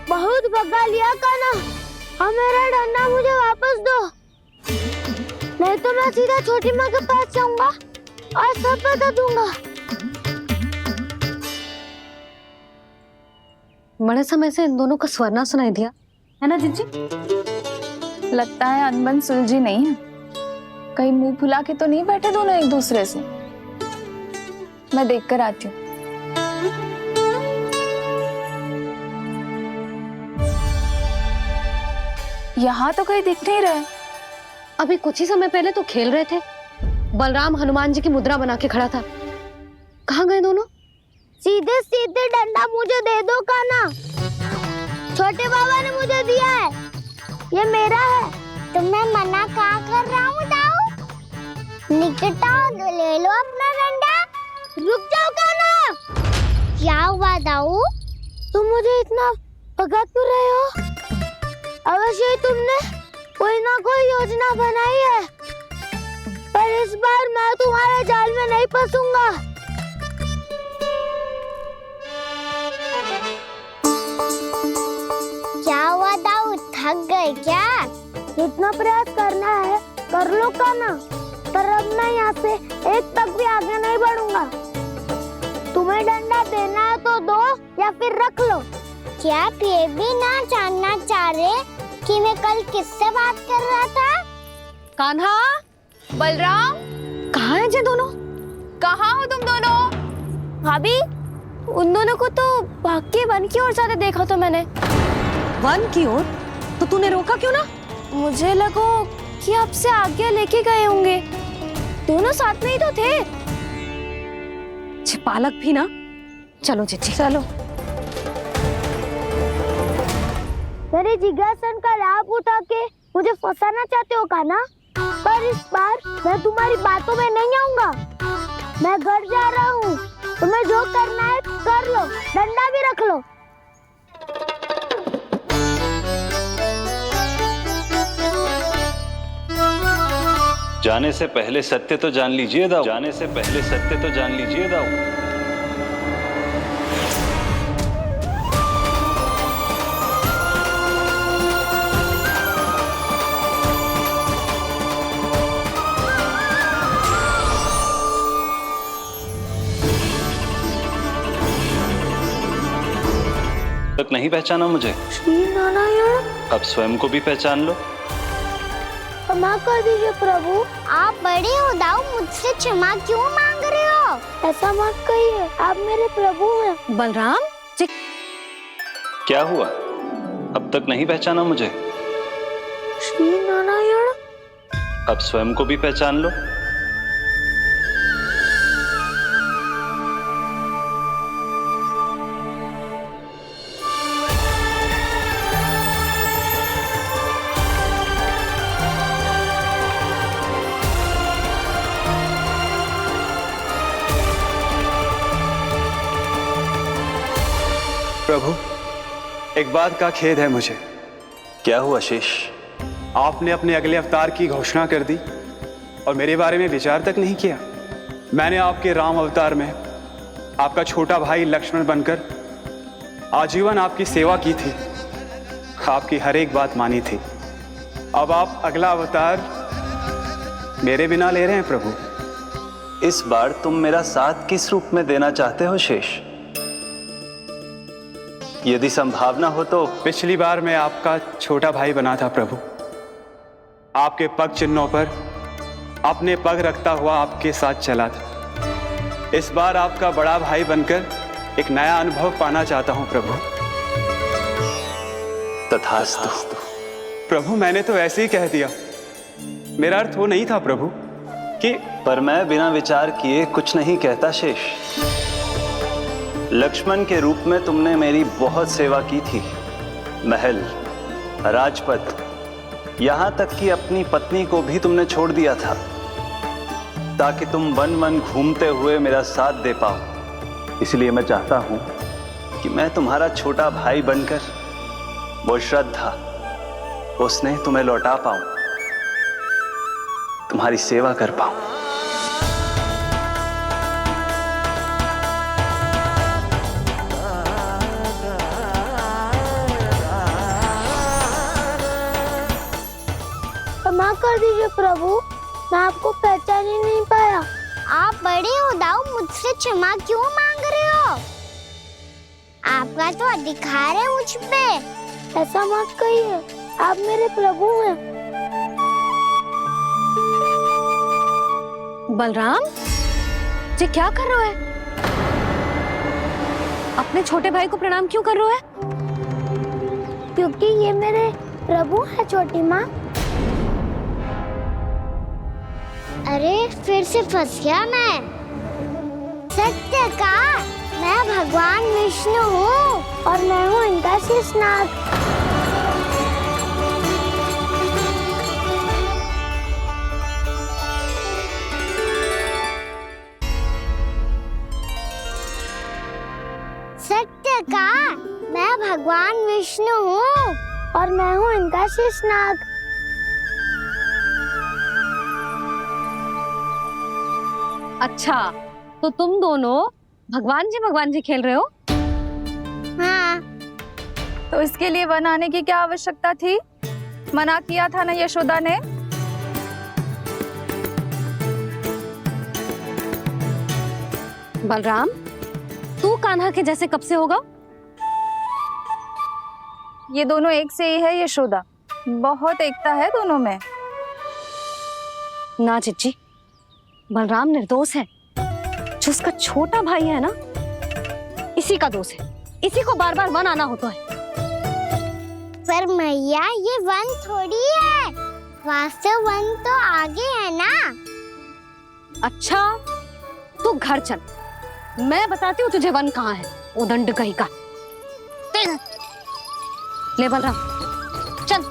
बहुत भगा लिया कान्हा, अब मेरा डंडा मुझे वापस दो, नहीं तो मैं सीधा छोटी माँ के पास जाऊंगा और सब बता दूंगा। बड़े समय से इन दोनों का स्वर ना सुनाई दिया, है ना जीजी? लगता है अनबन सुलझी नहीं है। कहीं मुंह फुला के तो नहीं बैठे दोनों एक दूसरे से। मैं देख कर आती हूँ। यहाँ तो कहीं दिख नहीं रहा है। अभी कुछ ही समय पहले तो खेल रहे थे। बलराम हनुमान जी की मुद्रा बना के खड़ा था। कहाँ गए दोनों? सीधे सीधे डंडा मुझे दे दो कान्हा, छोटे बाबा ने मुझे दिया है, ये मेरा है। तो मैं मना कहाँ कर रहा हूँ दाऊ? निकट आओ, ले लो अपना डंडा। रुक जाओ कान्हा। क्या हुआ दाऊ, तुम मुझे इतना भगा क्यों रहे हो? अवश्य ही तुमने कोई ना कोई योजना बनाई है, पर इस बार मैं तुम्हारे जाल में नहीं फंसूंगा। क्या हुआ दाऊ, थक गए क्या? इतना प्रयास करना है कर लो कान्हा, पर अब मैं यहाँ से एक तक भी आगे नहीं बढ़ूंगा। तुम्हें डंडा देना है तो दो या फिर रख लो। क्या आप ये भी ना जानना चाह रहे कि मैं कल किससे बात कर रहा था? कान्हा, बलराम, कहाँ हैं ये दोनों? कहाँ हो तुम दोनों? भाभी, उन दोनों को तो भाग के वन की ओर जाते देखा तो मैंने। वन की ओर? तो तूने रोका क्यों ना? मुझे लगा कि आपसे आगे लेके गए होंगे, दोनों साथ में ही तो थे। पालक भी ना। चलो जीजी, चलो। मेरे जिज्ञासन का लाभ उठा के मुझे फंसाना चाहते हो कान्हा, पर इस बार मैं तुम्हारी बातों में नहीं आऊंगा। मैं घर जा रहा हूँ, तुम्हें जो करना है कर लो, डंडा भी रख लो। जाने से पहले सत्य तो जान लीजिए दाऊ, जाने से पहले सत्य तो जान लीजिए दाऊ। तक नहीं पहचाना मुझे? श्री नारायण। अब स्वयं को भी पहचान लो। क्षमा कर दीजिए प्रभु। आप बड़े हो दाऊ, मुझसे क्षमा क्यों मांग रहे हो? ऐसा मत कहिए, आप मेरे प्रभु हैं। बलराम जी, क्या हुआ? अब तक नहीं पहचाना मुझे? श्री नारायण। अब स्वयं को भी पहचान लो। प्रभु, एक बात का खेद है मुझे। क्या हुआ शेष? आपने अपने अगले अवतार की घोषणा कर दी और मेरे बारे में विचार तक नहीं किया। मैंने आपके राम अवतार में आपका छोटा भाई लक्ष्मण बनकर आजीवन आपकी सेवा की थी, आपकी हर एक बात मानी थी। अब आप अगला अवतार मेरे बिना ले रहे हैं प्रभु। इस बार तुम मेरा साथ किस रूप में देना चाहते हो शेष? यदि संभावना हो तो। पिछली बार मैं आपका छोटा भाई बना था प्रभु, आपके पग चिन्हों पर अपने पग रखता हुआ आपके साथ चला था। इस बार आपका बड़ा भाई बनकर एक नया अनुभव पाना चाहता हूं प्रभु। तथास्तु। प्रभु, मैंने तो ऐसे ही कह दिया, मेरा अर्थ वो नहीं था प्रभु कि। पर मैं बिना विचार किए कुछ नहीं कहता शेष। लक्ष्मण के रूप में तुमने मेरी बहुत सेवा की थी। महल, राजपथ, यहां तक कि अपनी पत्नी को भी तुमने छोड़ दिया था ताकि तुम वन वन घूमते हुए मेरा साथ दे पाओ। इसलिए मैं चाहता हूं कि मैं तुम्हारा छोटा भाई बनकर वो श्रद्धा, वो स्नेह तुम्हें लौटा पाऊं, तुम्हारी सेवा कर पाऊं। क्षमा कर दीजिए प्रभु, मैं आपको पहचान ही नहीं पाया। आप बड़े हो दाऊ, मुझसे क्षमा क्यों मांग रहे हो? आपका तो अधिकार है मुझ पे। ऐसा मत कहिए, आप मेरे प्रभु हैं। बलराम जी, क्या कर रहे हो है? अपने छोटे भाई को प्रणाम क्यों कर रहे हो है? क्योंकि ये मेरे प्रभु है छोटी माँ। अरे फिर से फंस गया मैं। सत्य का, मैं भगवान विष्णु हूँ और मैं हूँ इनका शेषनाग। सत्य का, मैं भगवान विष्णु हूँ और मैं हूँ इनका शेषनाग। अच्छा, तो तुम दोनों भगवान जी खेल रहे हो? हाँ। तो इसके लिए वन आने की क्या आवश्यकता थी? मना किया था ना यशोदा ने? बलराम, तू कान्हा के जैसे कब से होगा? ये दोनों एक से ही है यशोदा, बहुत एकता है दोनों में। ना चिच्ची, बलराम निर्दोष है। जो उसका छोटा भाई है ना, इसी का दोष है। इसी को बार बार वन आना होता है। पर मैया, ये वन थोड़ी है, वास्तव वन तो आगे है ना। अच्छा, तू घर चल, मैं बताती हूँ तुझे वन कहाँ है। उदंड कहीं का। ले बलराम, चल।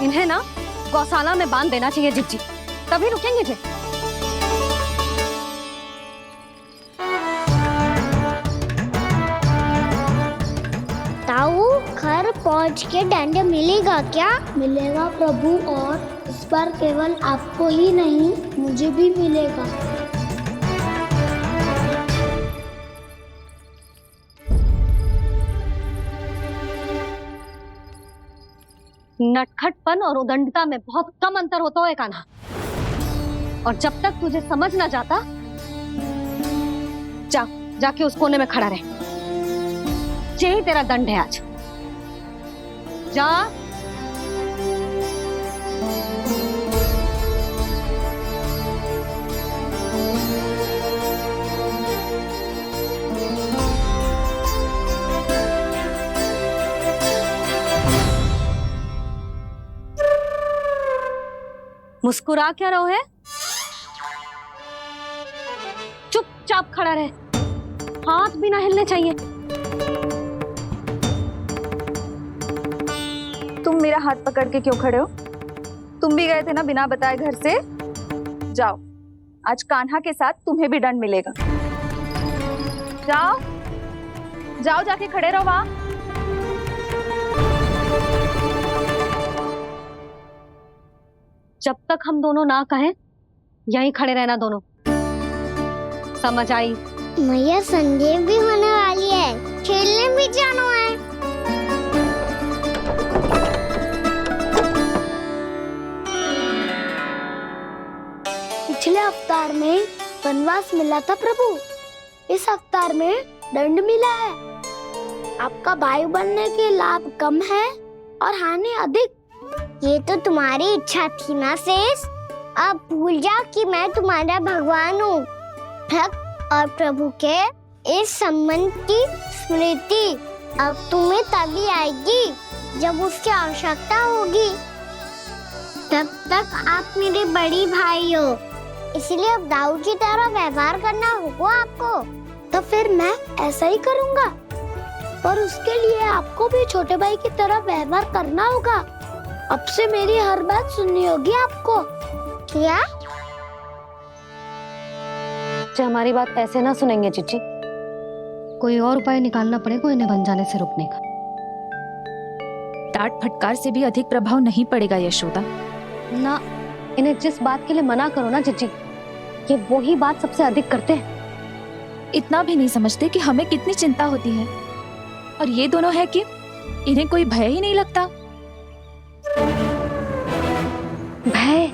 इन्हें ना गौशाला में बांध देना चाहिए जिज्जी, तभी रुकेंगे जे। ताऊ, घर पहुंच के दंड मिलेगा क्या? मिलेगा प्रभु, और इस बार केवल आपको ही नहीं, मुझे भी मिलेगा। नटखटपन और उदंडता में बहुत कम अंतर होता है कान्हा। और जब तक तुझे समझ ना जाता, जाके उस कोने में खड़ा रहे। यही तेरा दंड है आज। जा। मुस्कुरा क्या रहो है? चुपचाप खड़ा रहे, हाथ भी ना हिलने चाहिए। तुम मेरा हाथ पकड़ के क्यों खड़े हो? तुम भी गए थे ना बिना बताए घर से। जाओ, आज कान्हा के साथ तुम्हें भी दंड मिलेगा। जाओ जाओ, जाके खड़े रहो वहां। जब तक हम दोनों ना कहें, यहीं खड़े रहना दोनों। समझ आई? मैया संध्या भी होने वाली है, खेलने भी जाना है। पिछले अवतार में वनवास मिला था प्रभु, इस अवतार में दंड मिला है। आपका भाई बनने के लाभ कम है और हानि अधिक। ये तो तुम्हारी इच्छा थी ना शेष। अब भूल जा कि मैं तुम्हारा भगवान हूँ। भक्त और प्रभु के इस संबंध की स्मृति अब तुम्हें तभी आएगी जब उसकी आवश्यकता होगी। तब तक आप मेरे बड़ी भाई हो, इसलिए अब दाऊ की तरह व्यवहार करना होगा आपको। तो फिर मैं ऐसा ही करूँगा, पर उसके लिए आपको भी छोटे भाई की तरह व्यवहार करना होगा। अब से मेरी हर बात सुननी होगी आपको। क्या? जो हमारी बात ऐसे ना सुनेंगे चिच्ची, कोई और उपाय निकालना पड़ेगा इन्हें बन जाने से रुकने का। डांट फटकार से भी अधिक प्रभाव नहीं पड़ेगा यशोदा। ना, इन्हें जिस बात के लिए मना करो ना चिच्ची, ये वही बात सबसे अधिक करते हैं। इतना भी नहीं समझते कि हमें कितनी चिंता होती है, और ये दोनों है कि इन्हें कोई भय ही नहीं लगता। भय?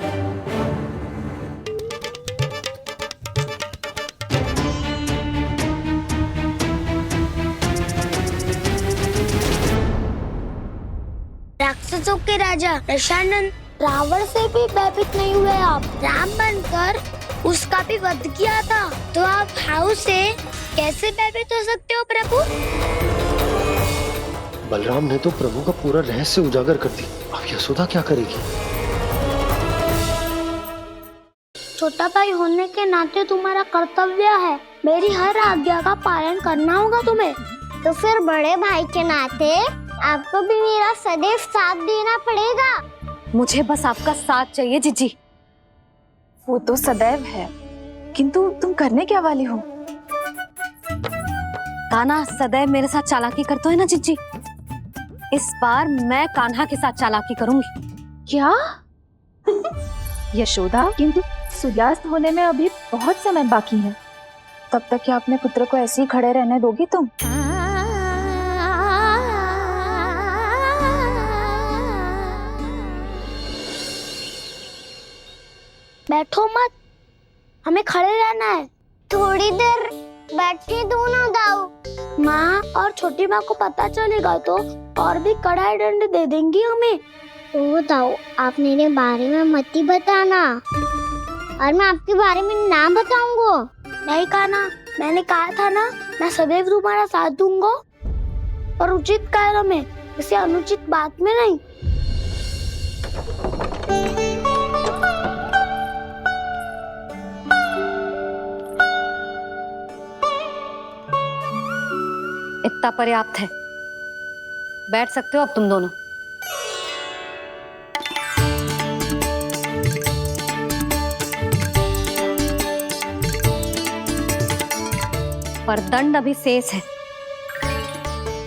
राक्षसों के राजा दशानन रावण से भी भयभीत नहीं हुए आप। राम बनकर उसका भी वध किया था, तो आप हाउ से कैसे भयभीत हो सकते हो प्रभु? बलराम ने तो प्रभु का पूरा रहस्य उजागर कर दी। अब यशोदा क्या करेगी? छोटा भाई होने के नाते तुम्हारा कर्तव्य है, मेरी हर आज्ञा का पालन करना होगा तुम्हें। तो फिर बड़े भाई के नाते आपको भी मेरा सदैव साथ देना पड़ेगा। मुझे बस आपका साथ चाहिए जीजी। वो तो सदैव है, किंतु तुम करने क्या वाली हो? कान्हा सदैव मेरे साथ चालाकी करता है ना जीजी, इस बार मैं कान्हा के साथ चालाकी करूंगी। क्या? यशोदा, किंतु सूर्यास्त होने में अभी बहुत समय बाकी है। तब तक क्या अपने पुत्र को ऐसे ही खड़े रहने दोगी तुम? बैठो मत, हमें खड़े रहना है। थोड़ी देर बैठे दो ना दाऊ। माँ और छोटी माँ को पता चलेगा तो और भी कड़ा दंड दे देंगी हमें। ओ दाऊ, आप मेरे बारे में मत ही बताना, और मैं आपके बारे में ना बताऊंगा। नहीं कान्हा, मैंने कहा था ना, मैं सदैव तुम्हारा साथ दूंगा, और उचित कार्य में, इसे अनुचित बात में नहीं। इतना पर्याप्त है, बैठ सकते हो अब तुम दोनों। पर दंड अभी शेष है।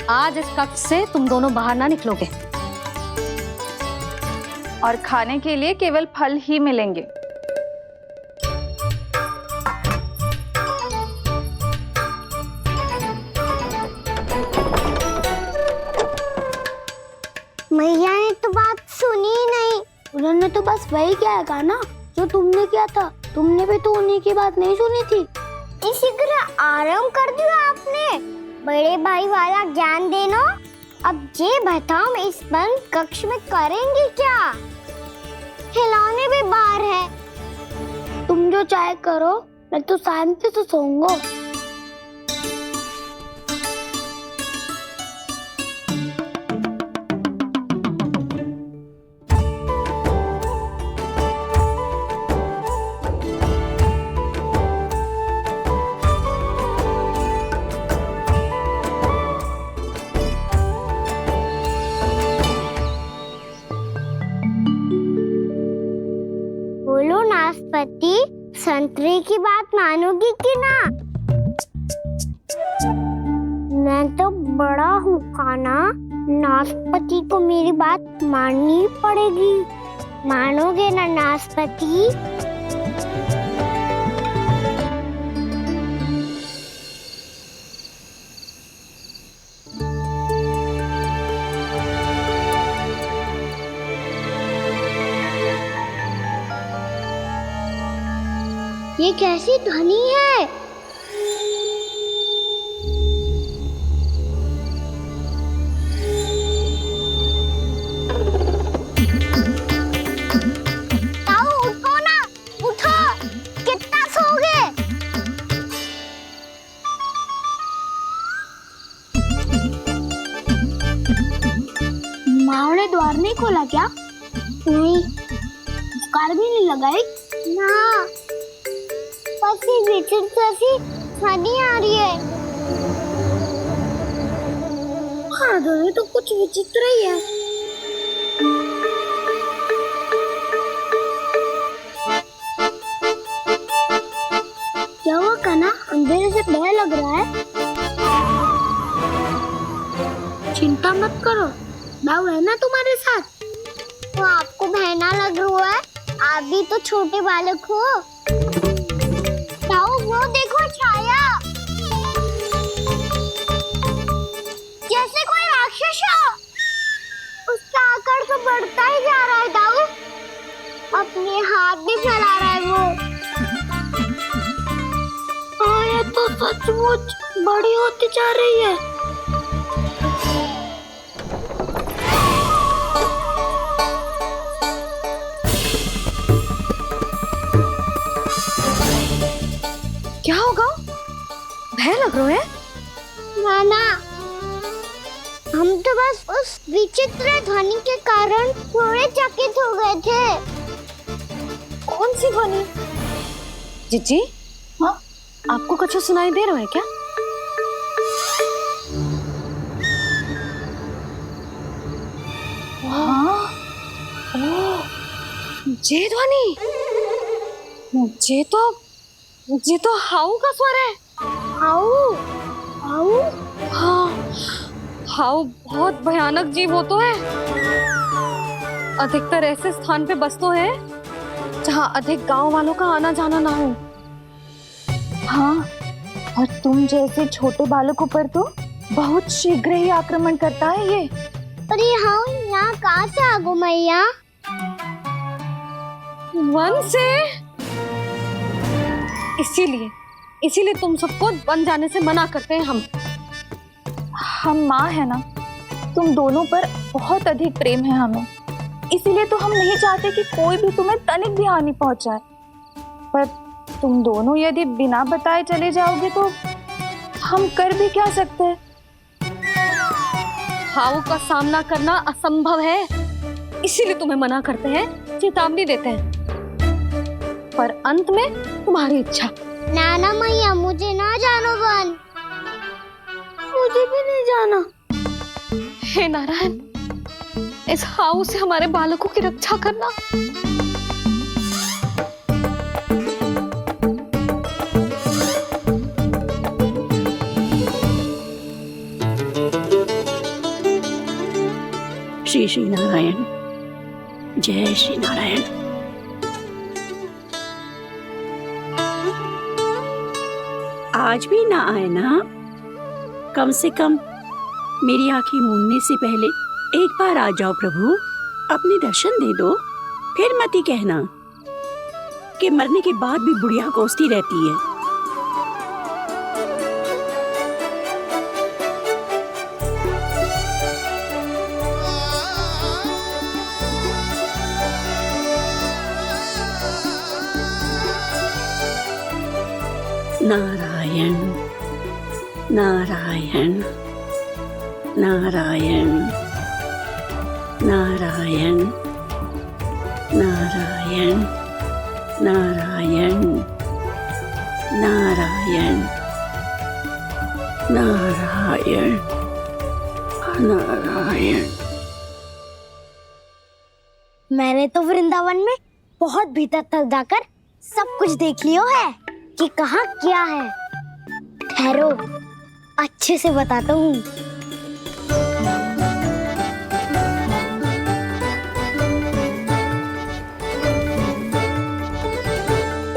आज इस कक्ष से तुम दोनों बाहर ना निकलोगे, और खाने के लिए केवल फल ही मिलेंगे। मैया ने तो बात सुनी ही नहीं। उन्होंने तो बस वही किया है ना जो तुमने किया था। तुमने भी तो उन्हीं की बात नहीं सुनी थी। इसी तरह आराम कर दिया आपने। बड़े भाई वाला ज्ञान देना। अब ये बताओ इस बंद कक्ष में करेंगे क्या? खिलौने भी बाहर है। तुम जो चाहे करो, मैं तो शांति से सोऊंगा। बोलो नाशपाती, संतरे की बात मानोगी कि ना? मैं तो बड़ा हूँ खाना, नाशपाती को मेरी बात माननी पड़ेगी। मानोगे ना नाशपाती? ये कैसी ध्वनि है? ताऊ उठो ना, उठो। कितना सोओगे? माँ ने द्वार नहीं खोला क्या? नहीं। कार भी नहीं लगाई? ना, बस ये विचित्र सी ध्वनि आ रही है। हाँ, ध्वनि तो कुछ विचित्र ही है। क्या हुआ कान्हा, अंधेरे से भय लग रहा है? चिंता मत करो, दाऊ है ना तुम्हारे साथ। तो आपको बहना लग रहा है? आप भी तो छोटे बालक हो। ताऊ वो देखो छाया, जैसे कोई राक्षस हो। उसका आकार तो बढ़ता ही जा रहा है ताऊ। अपने हाथ भी फैला रहा है वो। हाँ, ये तो सचमुच बड़ी होती जा रही है। क्या होगा? भय लग रहा है? नाना, हम तो बस उस विचित्र ध्वनि के कारण थोड़े चकित हो गए थे। कौन सी ध्वनि? जीजी, हाँ, आपको कुछ सुनाई दे रहा है क्या? हाँ, ये ध्वनि, ये तो हाउ का स्वर है। हाउ? हाउ? हाँ, हाउ बहुत भयानक जीव हो तो है। अधिकतर ऐसे स्थान पे बस तो है जहाँ अधिक गांव वालों का आना जाना ना हो। हाँ, और तुम जैसे छोटे बालकों पर तो बहुत शीघ्र ही आक्रमण करता है ये। पर ये हाउ यहाँ कहाँ से आ गो मैया? वन से। इसीलिए तुम सबको वन जाने से मना करते हैं हम माँ है ना, तुम दोनों पर बहुत अधिक प्रेम है हमें, इसीलिए तो हम नहीं चाहते कि कोई भी तुम्हें तनिक भी हानि पहुंचाए। पर तुम दोनों यदि बिना बताए चले जाओगे तो हम कर भी क्या सकते हैं? हाउ का सामना करना असंभव है, इसीलिए तुम्हें मना करते हैं, चेतावनी देते हैं। पर अंत में तुम्हारी इच्छा। नाना मैया, मुझे ना जानो वन। मुझे भी नहीं जाना। हे नारायण, इस हाउ से हमारे बालकों की रक्षा करना। श्री श्री नारायण, जय श्री नारायण। आज भी ना आए ना? कम से कम मेरी आंखें मूंदने से पहले एक बार आ जाओ प्रभु, अपने दर्शन दे दो, फिर मत ही कहना उसके मरने के बाद भी बुढ़िया कोसती रहती है। नारायण नारायण नारायण नारायण नारायण नारायण नारायण नारायण नारायण। मैंने तो वृंदावन में बहुत भीतर तक जाकर सब कुछ देख लियो है कि कहाँ क्या है। ठहरो, अच्छे से बताता हूँ।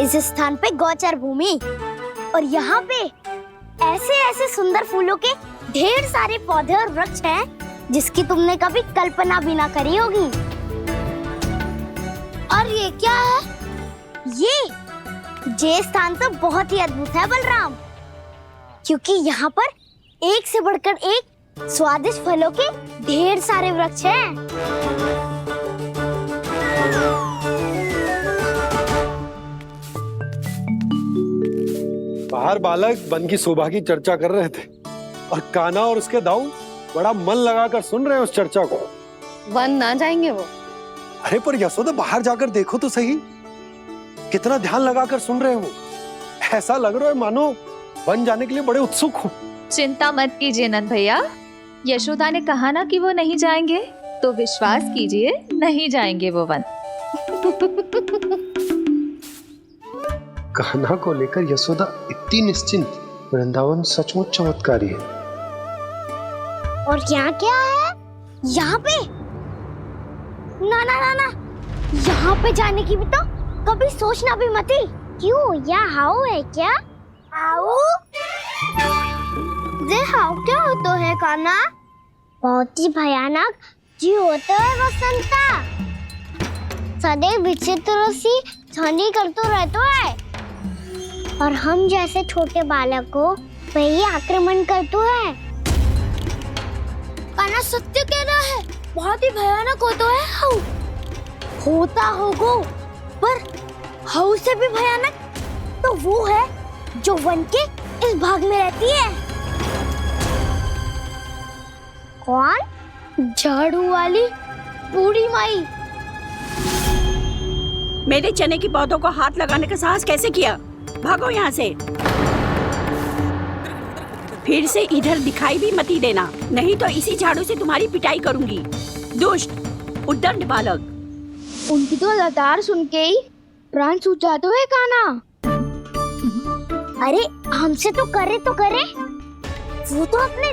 इस स्थान पे गौचर भूमि और यहाँ पे ऐसे ऐसे सुंदर फूलों के ढेर सारे पौधे और वृक्ष हैं जिसकी तुमने कभी कल्पना भी ना करी होगी। और ये क्या है? ये स्थान तो बहुत ही अद्भुत है बलराम, क्योंकि यहाँ पर एक से बढ़कर एक स्वादिष्ट फलों के ढेर सारे वृक्ष हैं। बाहर बालक वन की शोभा की चर्चा कर रहे थे और कान्हा और उसके दाऊ बड़ा मन लगाकर सुन रहे हैं उस चर्चा को। वन ना जाएंगे वो? अरे पर यशोदा, बाहर जाकर देखो तो सही, कितना ध्यान लगाकर सुन रहे हो। ऐसा लग रहा है मानो वन जाने के लिए बड़े उत्सुक हो। चिंता मत कीजिए नंद भैया, यशोदा ने कहा ना कि वो नहीं जाएंगे, तो विश्वास कीजिए नहीं जाएंगे वो वन। कान्हा को लेकर यशोदा इतनी निश्चिंत, वृंदावन सचमुच चमत्कारी है। और यहाँ क्या है? यहाँ पे ना ना ना ना, यहाँ पे जाने की भी तो कभी सोचना भी मत ही। क्यों, यहाँ हाउ है क्या? हाउ? ये हाउ क्या होता है कान्हा? बहुत ही भयानक जी होता है वसंता। सदैव विचित्र सी ध्वनि करते रहता है और हम जैसे छोटे बालक को वही आक्रमण करते है। कान्हा सत्य कह रहा है, बहुत ही भयानक होता है हाउ। होता होगा, पर हाउ से भी भयानक तो वो है जो वन के इस भाग में रहती है। कौन? झाड़ू वाली बूढ़ी माई। मेरे चने की पौधों को हाथ लगाने का साहस कैसे किया? भागो यहाँ से। फिर से इधर दिखाई भी मत देना, नहीं तो इसी झाड़ू से तुम्हारी पिटाई करूंगी। दुष्ट उद्दंड बालक। उनकी तो लतार सुन के ही प्राण सूझ जाते हैं कान्हा। अरे हमसे तो करे, वो तो अपने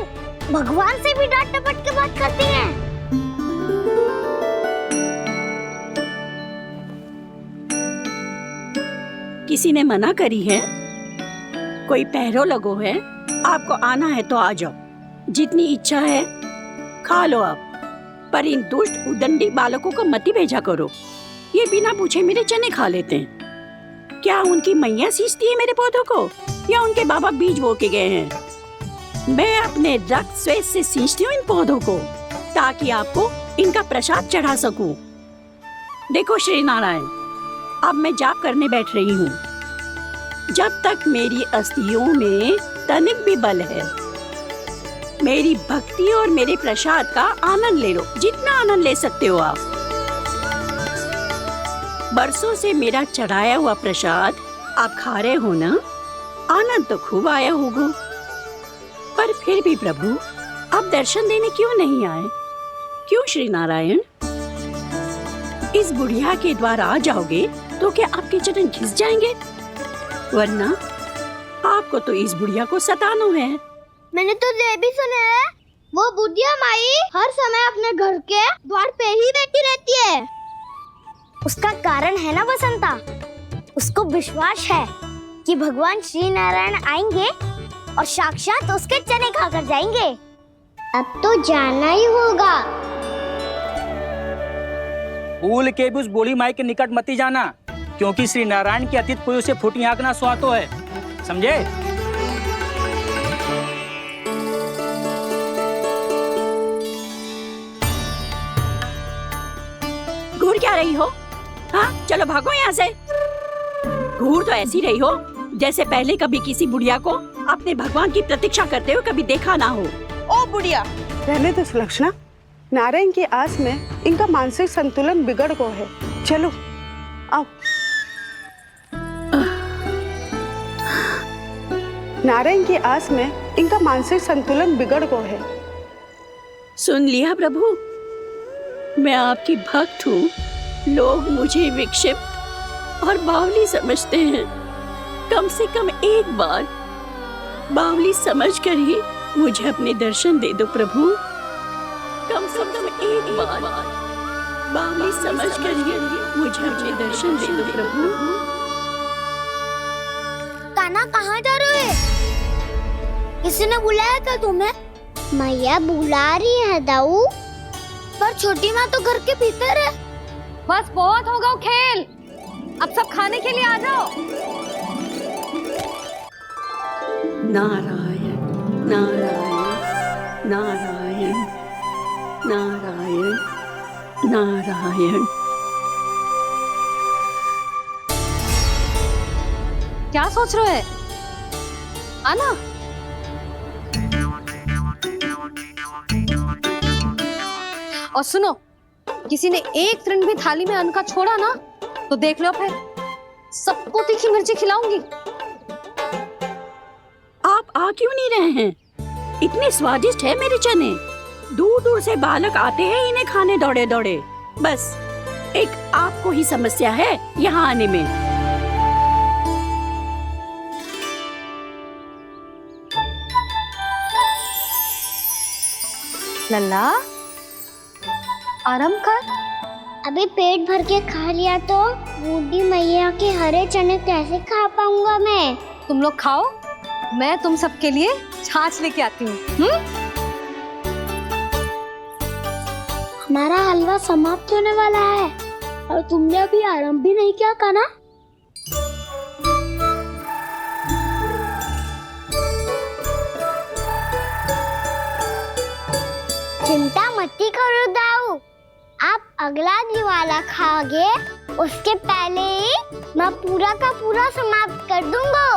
भगवान से भी डांट डपट के बात करती हैं। किसी ने मना करी है? कोई पहरो लगो है? आपको आना है तो आ जाओ, जितनी इच्छा है खा लो आप, पर इन दुष्ट उदंडी बालकों को मत ही भेजा करो। ये बिना पूछे मेरे चने खा लेते हैं। क्या उनकी मैया सींचती है मेरे पौधों को, या उनके बाबा बीज बो के गए हैं? मैं अपने रक्त स्वेद से सींचती हूँ इन पौधों को, ताकि आपको इनका प्रसाद चढ़ा सकूं। देखो श्री नारायण, अब मैं जाप करने बैठ रही हूँ। जब तक मेरी अस्थियों में तनिक भी बल है, मेरी भक्ति और मेरे प्रसाद का आनंद ले लो, जितना आनंद ले सकते हो आप। बरसों से मेरा चढ़ाया हुआ प्रसाद आप खा रहे हो ना, आनंद तो खूब आया होगा। पर फिर भी प्रभु आप दर्शन देने क्यों नहीं आए? क्यों श्री नारायण? इस बुढ़िया के द्वार आ जाओगे तो क्या आपके चरण घिस जाएंगे? वरना आपको तो इस बुढ़िया को सताना है। मैंने तो ये भी सुना है, वो बुढ़िया माई हर समय अपने घर के द्वार पे ही बैठी रहती है। उसका कारण है ना बसंता, उसको विश्वास है कि भगवान श्री नारायण आएंगे और साक्षात उसके चने खाकर जाएंगे। अब तो जाना ही होगा। भूल के भी उस बूढ़ी माई के निकट मत ही जाना, क्योंकि श्री नारायण की अतीत पुरुष से फूटी आंख ना स्वातो है, समझे? घूर क्या रही हो? हाँ, चलो भागो यहाँ से। घूर तो ऐसी रही हो जैसे पहले कभी किसी बुढ़िया को अपने भगवान की प्रतीक्षा करते हुए कभी देखा ना हो। ओ बुढ़िया, रहने दो सुलक्षणा। नारायण की आस में इनका मानसिक संतुलन बिगड़ गया है। चलो आओ। नारायण की आस में इनका मानसिक संतुलन बिगड़ गया है। सुन लिया प्रभु, मैं आपकी भक्त हूँ। लोग मुझे विक्षिप्त और बावली समझते हैं। कम से कम एक बार बावली समझकर ही मुझे अपने दर्शन दे दो प्रभु। कम से कम एक बार बावली समझकर ही मुझे अपने दर्शन दे दो प्रभु। कान्हा कहाँ जा रहे हो? किसी ने बुलाया क्या तुम्हें? मैया बुला रही है दाऊ। पर छोटी माँ तो घर के भीतर है। बस बहुत हो गया खेल, अब सब खाने के लिए आ जाओ। नारायण नारायण नारायण नारायण नारायण। क्या सोच रहे हो? आना। और सुनो, किसी ने एक तृण भी थाली में अन्न का छोड़ा ना तो देख लो, फिर सबको तीखी मिर्ची खिलाऊंगी। आप आ क्यों नहीं रहे हैं? इतने स्वादिष्ट है मेरे चने। दूर दूर से बालक आते हैं इन्हें खाने दौड़े दौड़े। बस एक आपको ही समस्या है यहाँ आने में। लल्ला, आराम कर। अभी पेट भर के खा लिया तो बूढ़ी मैया के हरे चने कैसे खा पाऊंगा मैं? तुम लोग खाओ, मैं तुम सबके लिए छाछ लेके आती हूँ। हमारा हलवा समाप्त होने वाला है और तुमने अभी आराम भी नहीं किया कान्हा। चिंता मत करो दाऊ, आप अगला दिवाला खाओगे उसके पहले ही मैं पूरा का पूरा समाप्त कर दूंगा।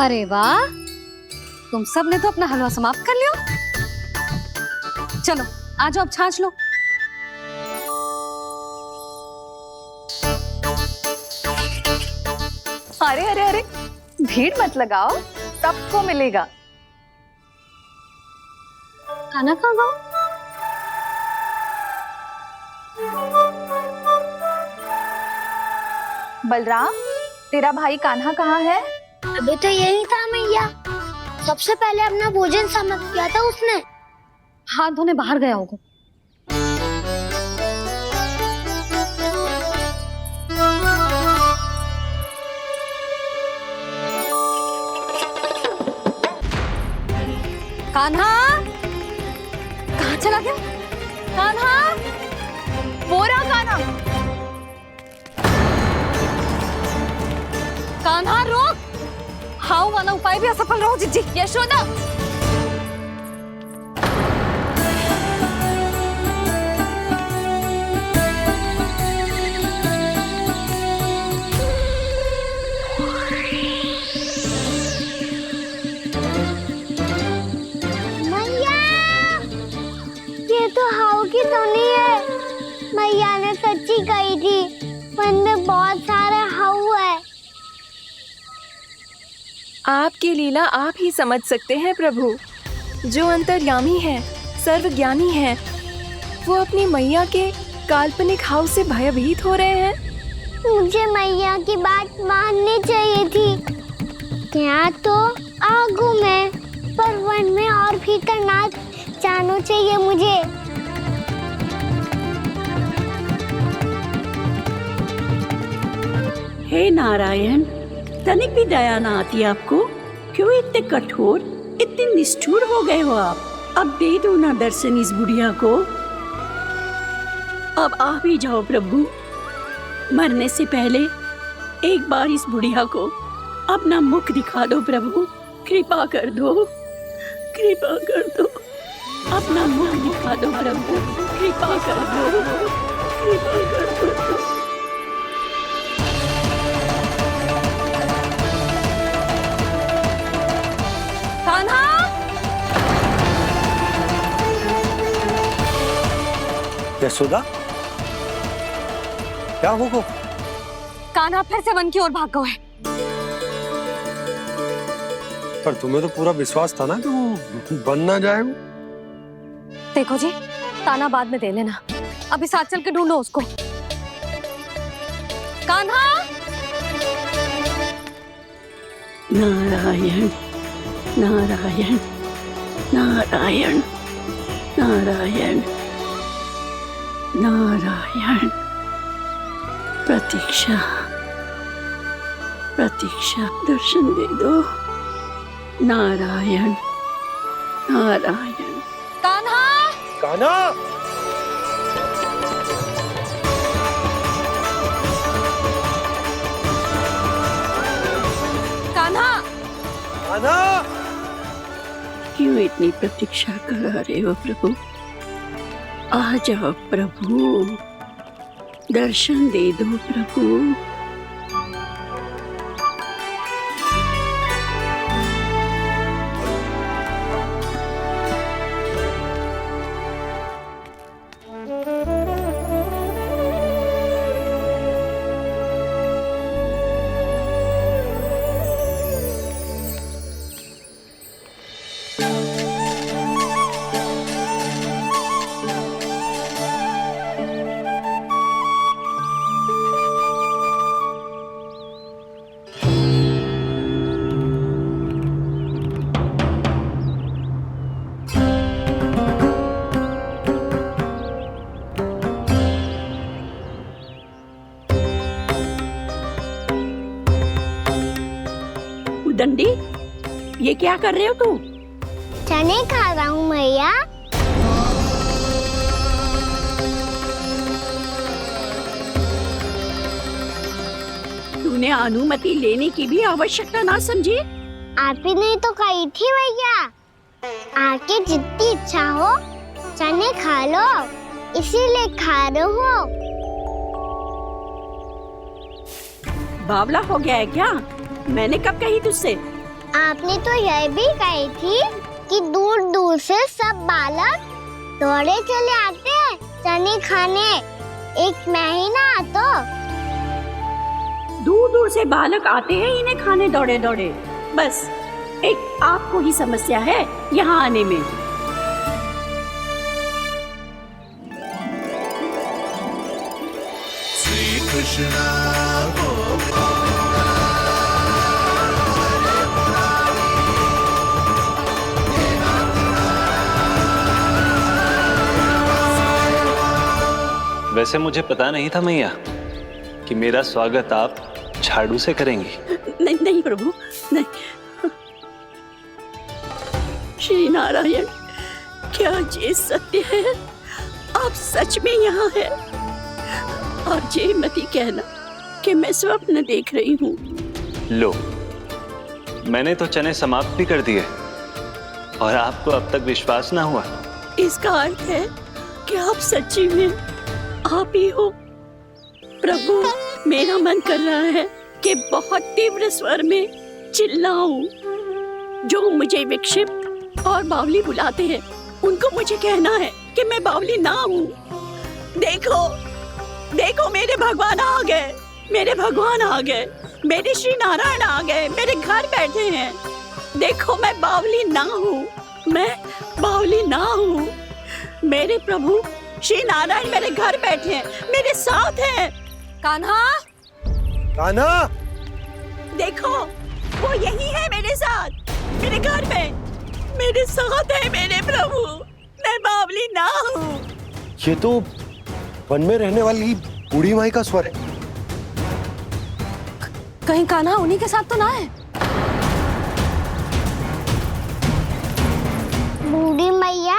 अरे वाह, तुम सब ने तो अपना हलवा समाप्त कर लिया। चलो आ जाओ, अब छाछ लो। अरे अरे अरे, भीड़ मत लगाओ, सबको मिलेगा। खाना खा गो। बलराम, तेरा भाई कान्हा कहाँ है? अभी तो यही था मैया। सबसे पहले अपना भोजन समाप्त किया था उसने। हाथ धोने बाहर गया होगा। कान्हा कहाँ चला गया? कान्हा, वो रहा कान्हा। कान्हा रोक, हाउ वाला उपाय भी असफल रहो जिज्जी। यशोदा, मैया, ये तो हाउ की तो नहीं है। मैया ने सच्ची कही थी, वन में बहुत सारे हाउ है। आपकी लीला आप ही समझ सकते हैं प्रभु। जो अंतर्यामी है, सर्वज्ञानी है, वो अपनी मैया के काल्पनिक हाव से भयभीत हो रहे हैं। मुझे मैया की बात माननी चाहिए थी। यहाँ तो आगू में, पर वन में और भीतर ना जाना चाहिए मुझे। हे नारायण, तनिक भी दया ना आती आपको? क्यों इतने कठोर, इतने निष्ठुर हो गए हो आप? अब दे दो ना दर्शन इस बुढ़िया को। अब आ भी जाओ प्रभु। मरने से पहले एक बार इस बुढ़िया को अपना मुख दिखा दो प्रभु। कृपा कर दो, कृपा कर दो। अपना मुख दिखा दो प्रभु, कृपा कर दो, कृपा कर दो। कान्हा! यशोदा, क्या हो? कान्हा फिर से वन की ओर भाग गए। पर तुम्हें तो पूरा विश्वास था ना कि वो बन ना जाए। देखो जी, ताना बाद में दे लेना, अभी साथ चल के ढूंढो उसको। कान्हा! नारायण नारायण नारायण नारायण नारायण। प्रतीक्षा प्रतीक्षा, दर्शन दे दो। नारायण नारायण। कान्हा! कान्हा! कान्हा! कान्हा! क्यों इतनी प्रतीक्षा करा रहे हो प्रभु? आ जाओ प्रभु, दर्शन दे दो प्रभु। दंडी, ये क्या कर रहे हो तू? चने खा रहा हूँ मैया। तूने अनुमति लेने की भी आवश्यकता ना समझी? आप ही ने तो कही थी भैया, आके जितनी इच्छा हो चने खा लो, इसीलिए खा रहे हो। बावला हो गया है क्या? मैंने कब कही तुझसे? आपने तो यह भी कही थी कि दूर दूर से सब बालक दौड़े चले आते हैं चने खाने, एक महीना तो दूर दूर से बालक आते हैं इन्हें खाने दौड़े दौड़े। बस एक आपको ही समस्या है यहाँ आने में। श्री कृष्ण वैसे मुझे पता नहीं था मैया कि मेरा स्वागत आप झाड़ू से करेंगी। नहीं नहीं प्रभु, नहीं। श्री नारायण, क्या ये सत्य है? आप सच में यहाँ हैं? और ये मत कहना कि मैं स्वप्न देख रही हूँ। लो, मैंने तो चने समाप्त भी कर दिए और आपको अब तक विश्वास ना हुआ। इसका अर्थ है कि आप सच्ची में आप ही हो। प्रभु, मेरा मन कर रहा है कि बहुत तीव्र स्वर में चिल्लाऊं। जो मुझे विक्षिप्त और बावली बुलाते हैं उनको मुझे कहना है कि मैं बावली ना हूँ। देखो देखो, मेरे भगवान आ गए, मेरे भगवान आ गए, मेरे श्री नारायण आ गए, मेरे घर बैठे हैं। देखो, मैं बावली ना हूँ, मैं बावली ना हूँ। मेरे प्रभु श्री नारायण मेरे घर बैठे हैं, मेरे साथ हैं। कान्हा! कान्हा! देखो, वो यही है मेरे साथ, मेरे घर में, मेरे साथ है मेरे प्रभु। मैं बावली ना हूँ। ये तो वन में रहने वाली बूढ़ी माई का स्वर है। कहीं कान्हा उन्हीं के साथ तो ना है? बूढ़ी मैया,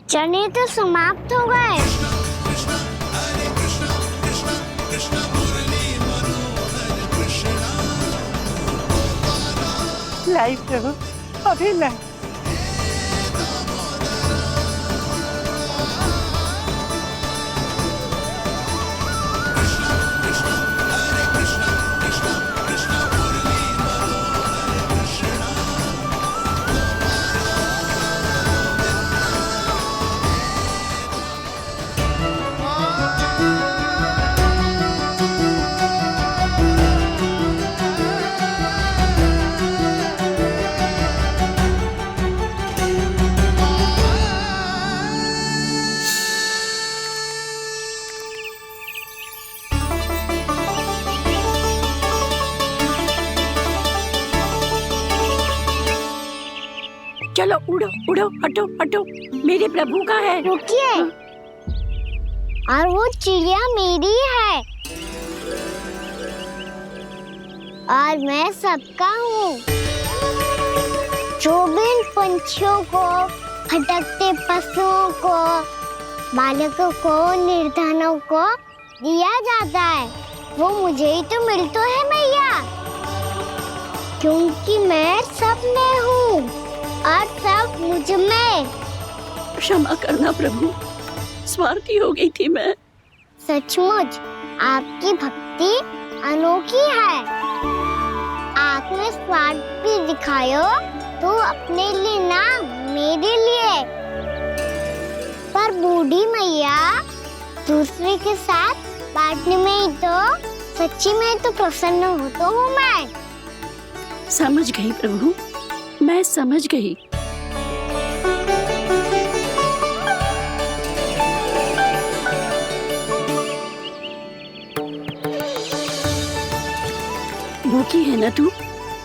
चने तो समाप्त हो गए। लाइव प्रभु, अभी लाइव। चलो उड़ो उड़ो, हटो हटो, मेरे प्रभु का है। रुकिए, और वो चिड़िया मेरी है और मैं सबका हूँ। जो भी इन पंछियों को, भटकते पशुओं को, बालकों को, निर्धनों को दिया जाता है, वो मुझे ही तो मिलता है मैया, क्योंकि मैं सब में हूँ और सब मुझ में। क्षमा करना प्रभु, स्वार्थी हो गई थी मैं। सचमुच आपकी भक्ति अनोखी है। आपने स्वार्थ भी दिखायो तो अपने लिए ना, मेरे लिए। पर बूढ़ी मैया, दूसरे के साथ बांटने में ही तो सच्ची में तो प्रसन्न होता हूँ मैं। समझ गई प्रभु, मैं समझ गई। भूखी है ना तू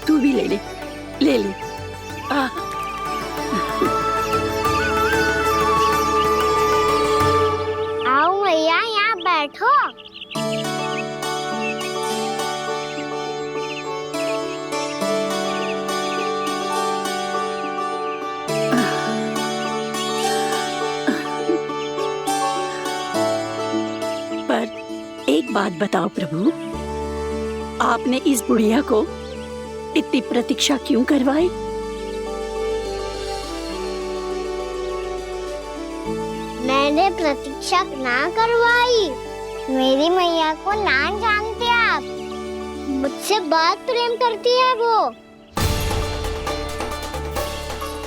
भी ले ले, ले ले। आओ मैया, यहाँ बैठो। पर एक बात बताओ प्रभु, आपने इस बुढ़िया को इतनी प्रतीक्षा क्यों करवाई? मैंने प्रतीक्षा ना करवाई। मेरी मैया को ना जानते आप, मुझसे बहुत प्रेम करती है वो।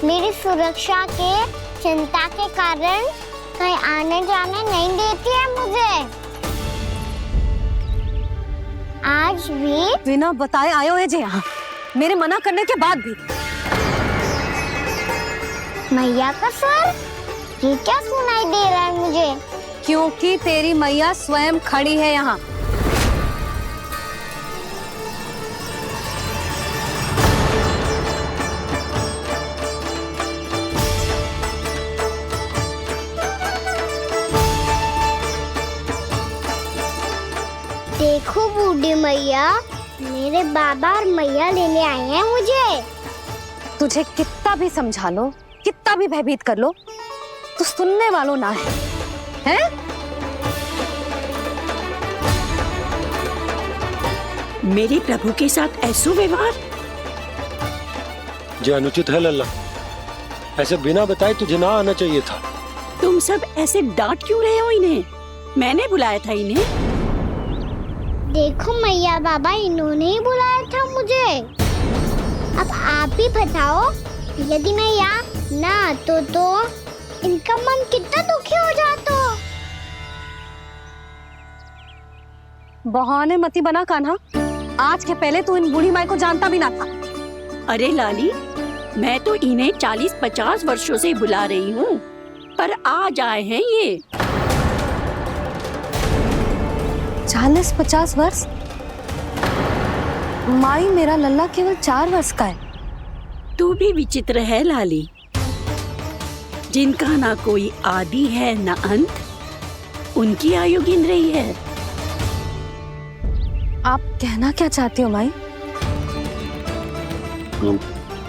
मेरी सुरक्षा के चिंता के कारण कहीं आने जाने नहीं देती है मुझे। आज भी बिना बताए आयो है जे यहाँ, मेरे मना करने के बाद भी। मैया का स्वर, ये क्या सुनाई दे रहा है मुझे? क्योंकि तेरी मैया स्वयं खड़ी है यहाँ। देखो बूढ़ी मैया, मेरे बाबा और मैया लेने आए हैं मुझे। तुझे कितना भी समझा लो, कितना भी भयभीत कर लो, तो सुनने वालों ना है, हैं? मेरे प्रभु के साथ ऐसा व्यवहार जो अनुचित है लल्ला। ऐसे बिना बताए तुझे ना आना चाहिए था। तुम सब ऐसे डांट क्यों रहे हो इन्हें? मैंने बुलाया था इन्हें। देखो मैया बाबा, इन्होंने ही बुलाया था मुझे। अब आप ही बताओ, यदि मैं यहाँ ना आतो तो इनका मन कितना दुखी हो जाता। बहाने मती बना कान्हा, आज के पहले तू इन बूढ़ी माई को जानता भी ना था। अरे लाली, मैं तो इन्हें 40-50 वर्षों से बुला रही हूँ, पर आज आए हैं ये। 40-50 वर्ष? माई, मेरा लल्ला केवल 4 वर्ष का है। तू भी विचित्र है लाली, जिनका ना कोई आदि है ना अंत, उनकी आयु गिन रही है। आप कहना क्या चाहती हो माई?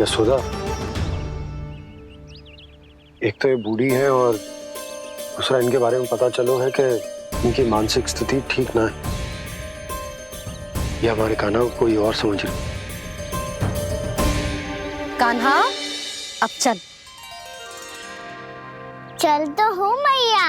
यशोदा, एक तो ये बूढ़ी है और दूसरा इनके बारे में पता चलो है कि इनकी मानसिक स्थिति ठीक ना है। ये हमारे कान्हा को कोई और समझ रही। कान्हा, अब चल। चल तो हूँ मैया।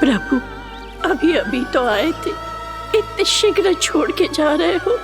प्रभु, अभी अभी तो आए थे, इतने शीघ्र छोड़ के जा रहे हो?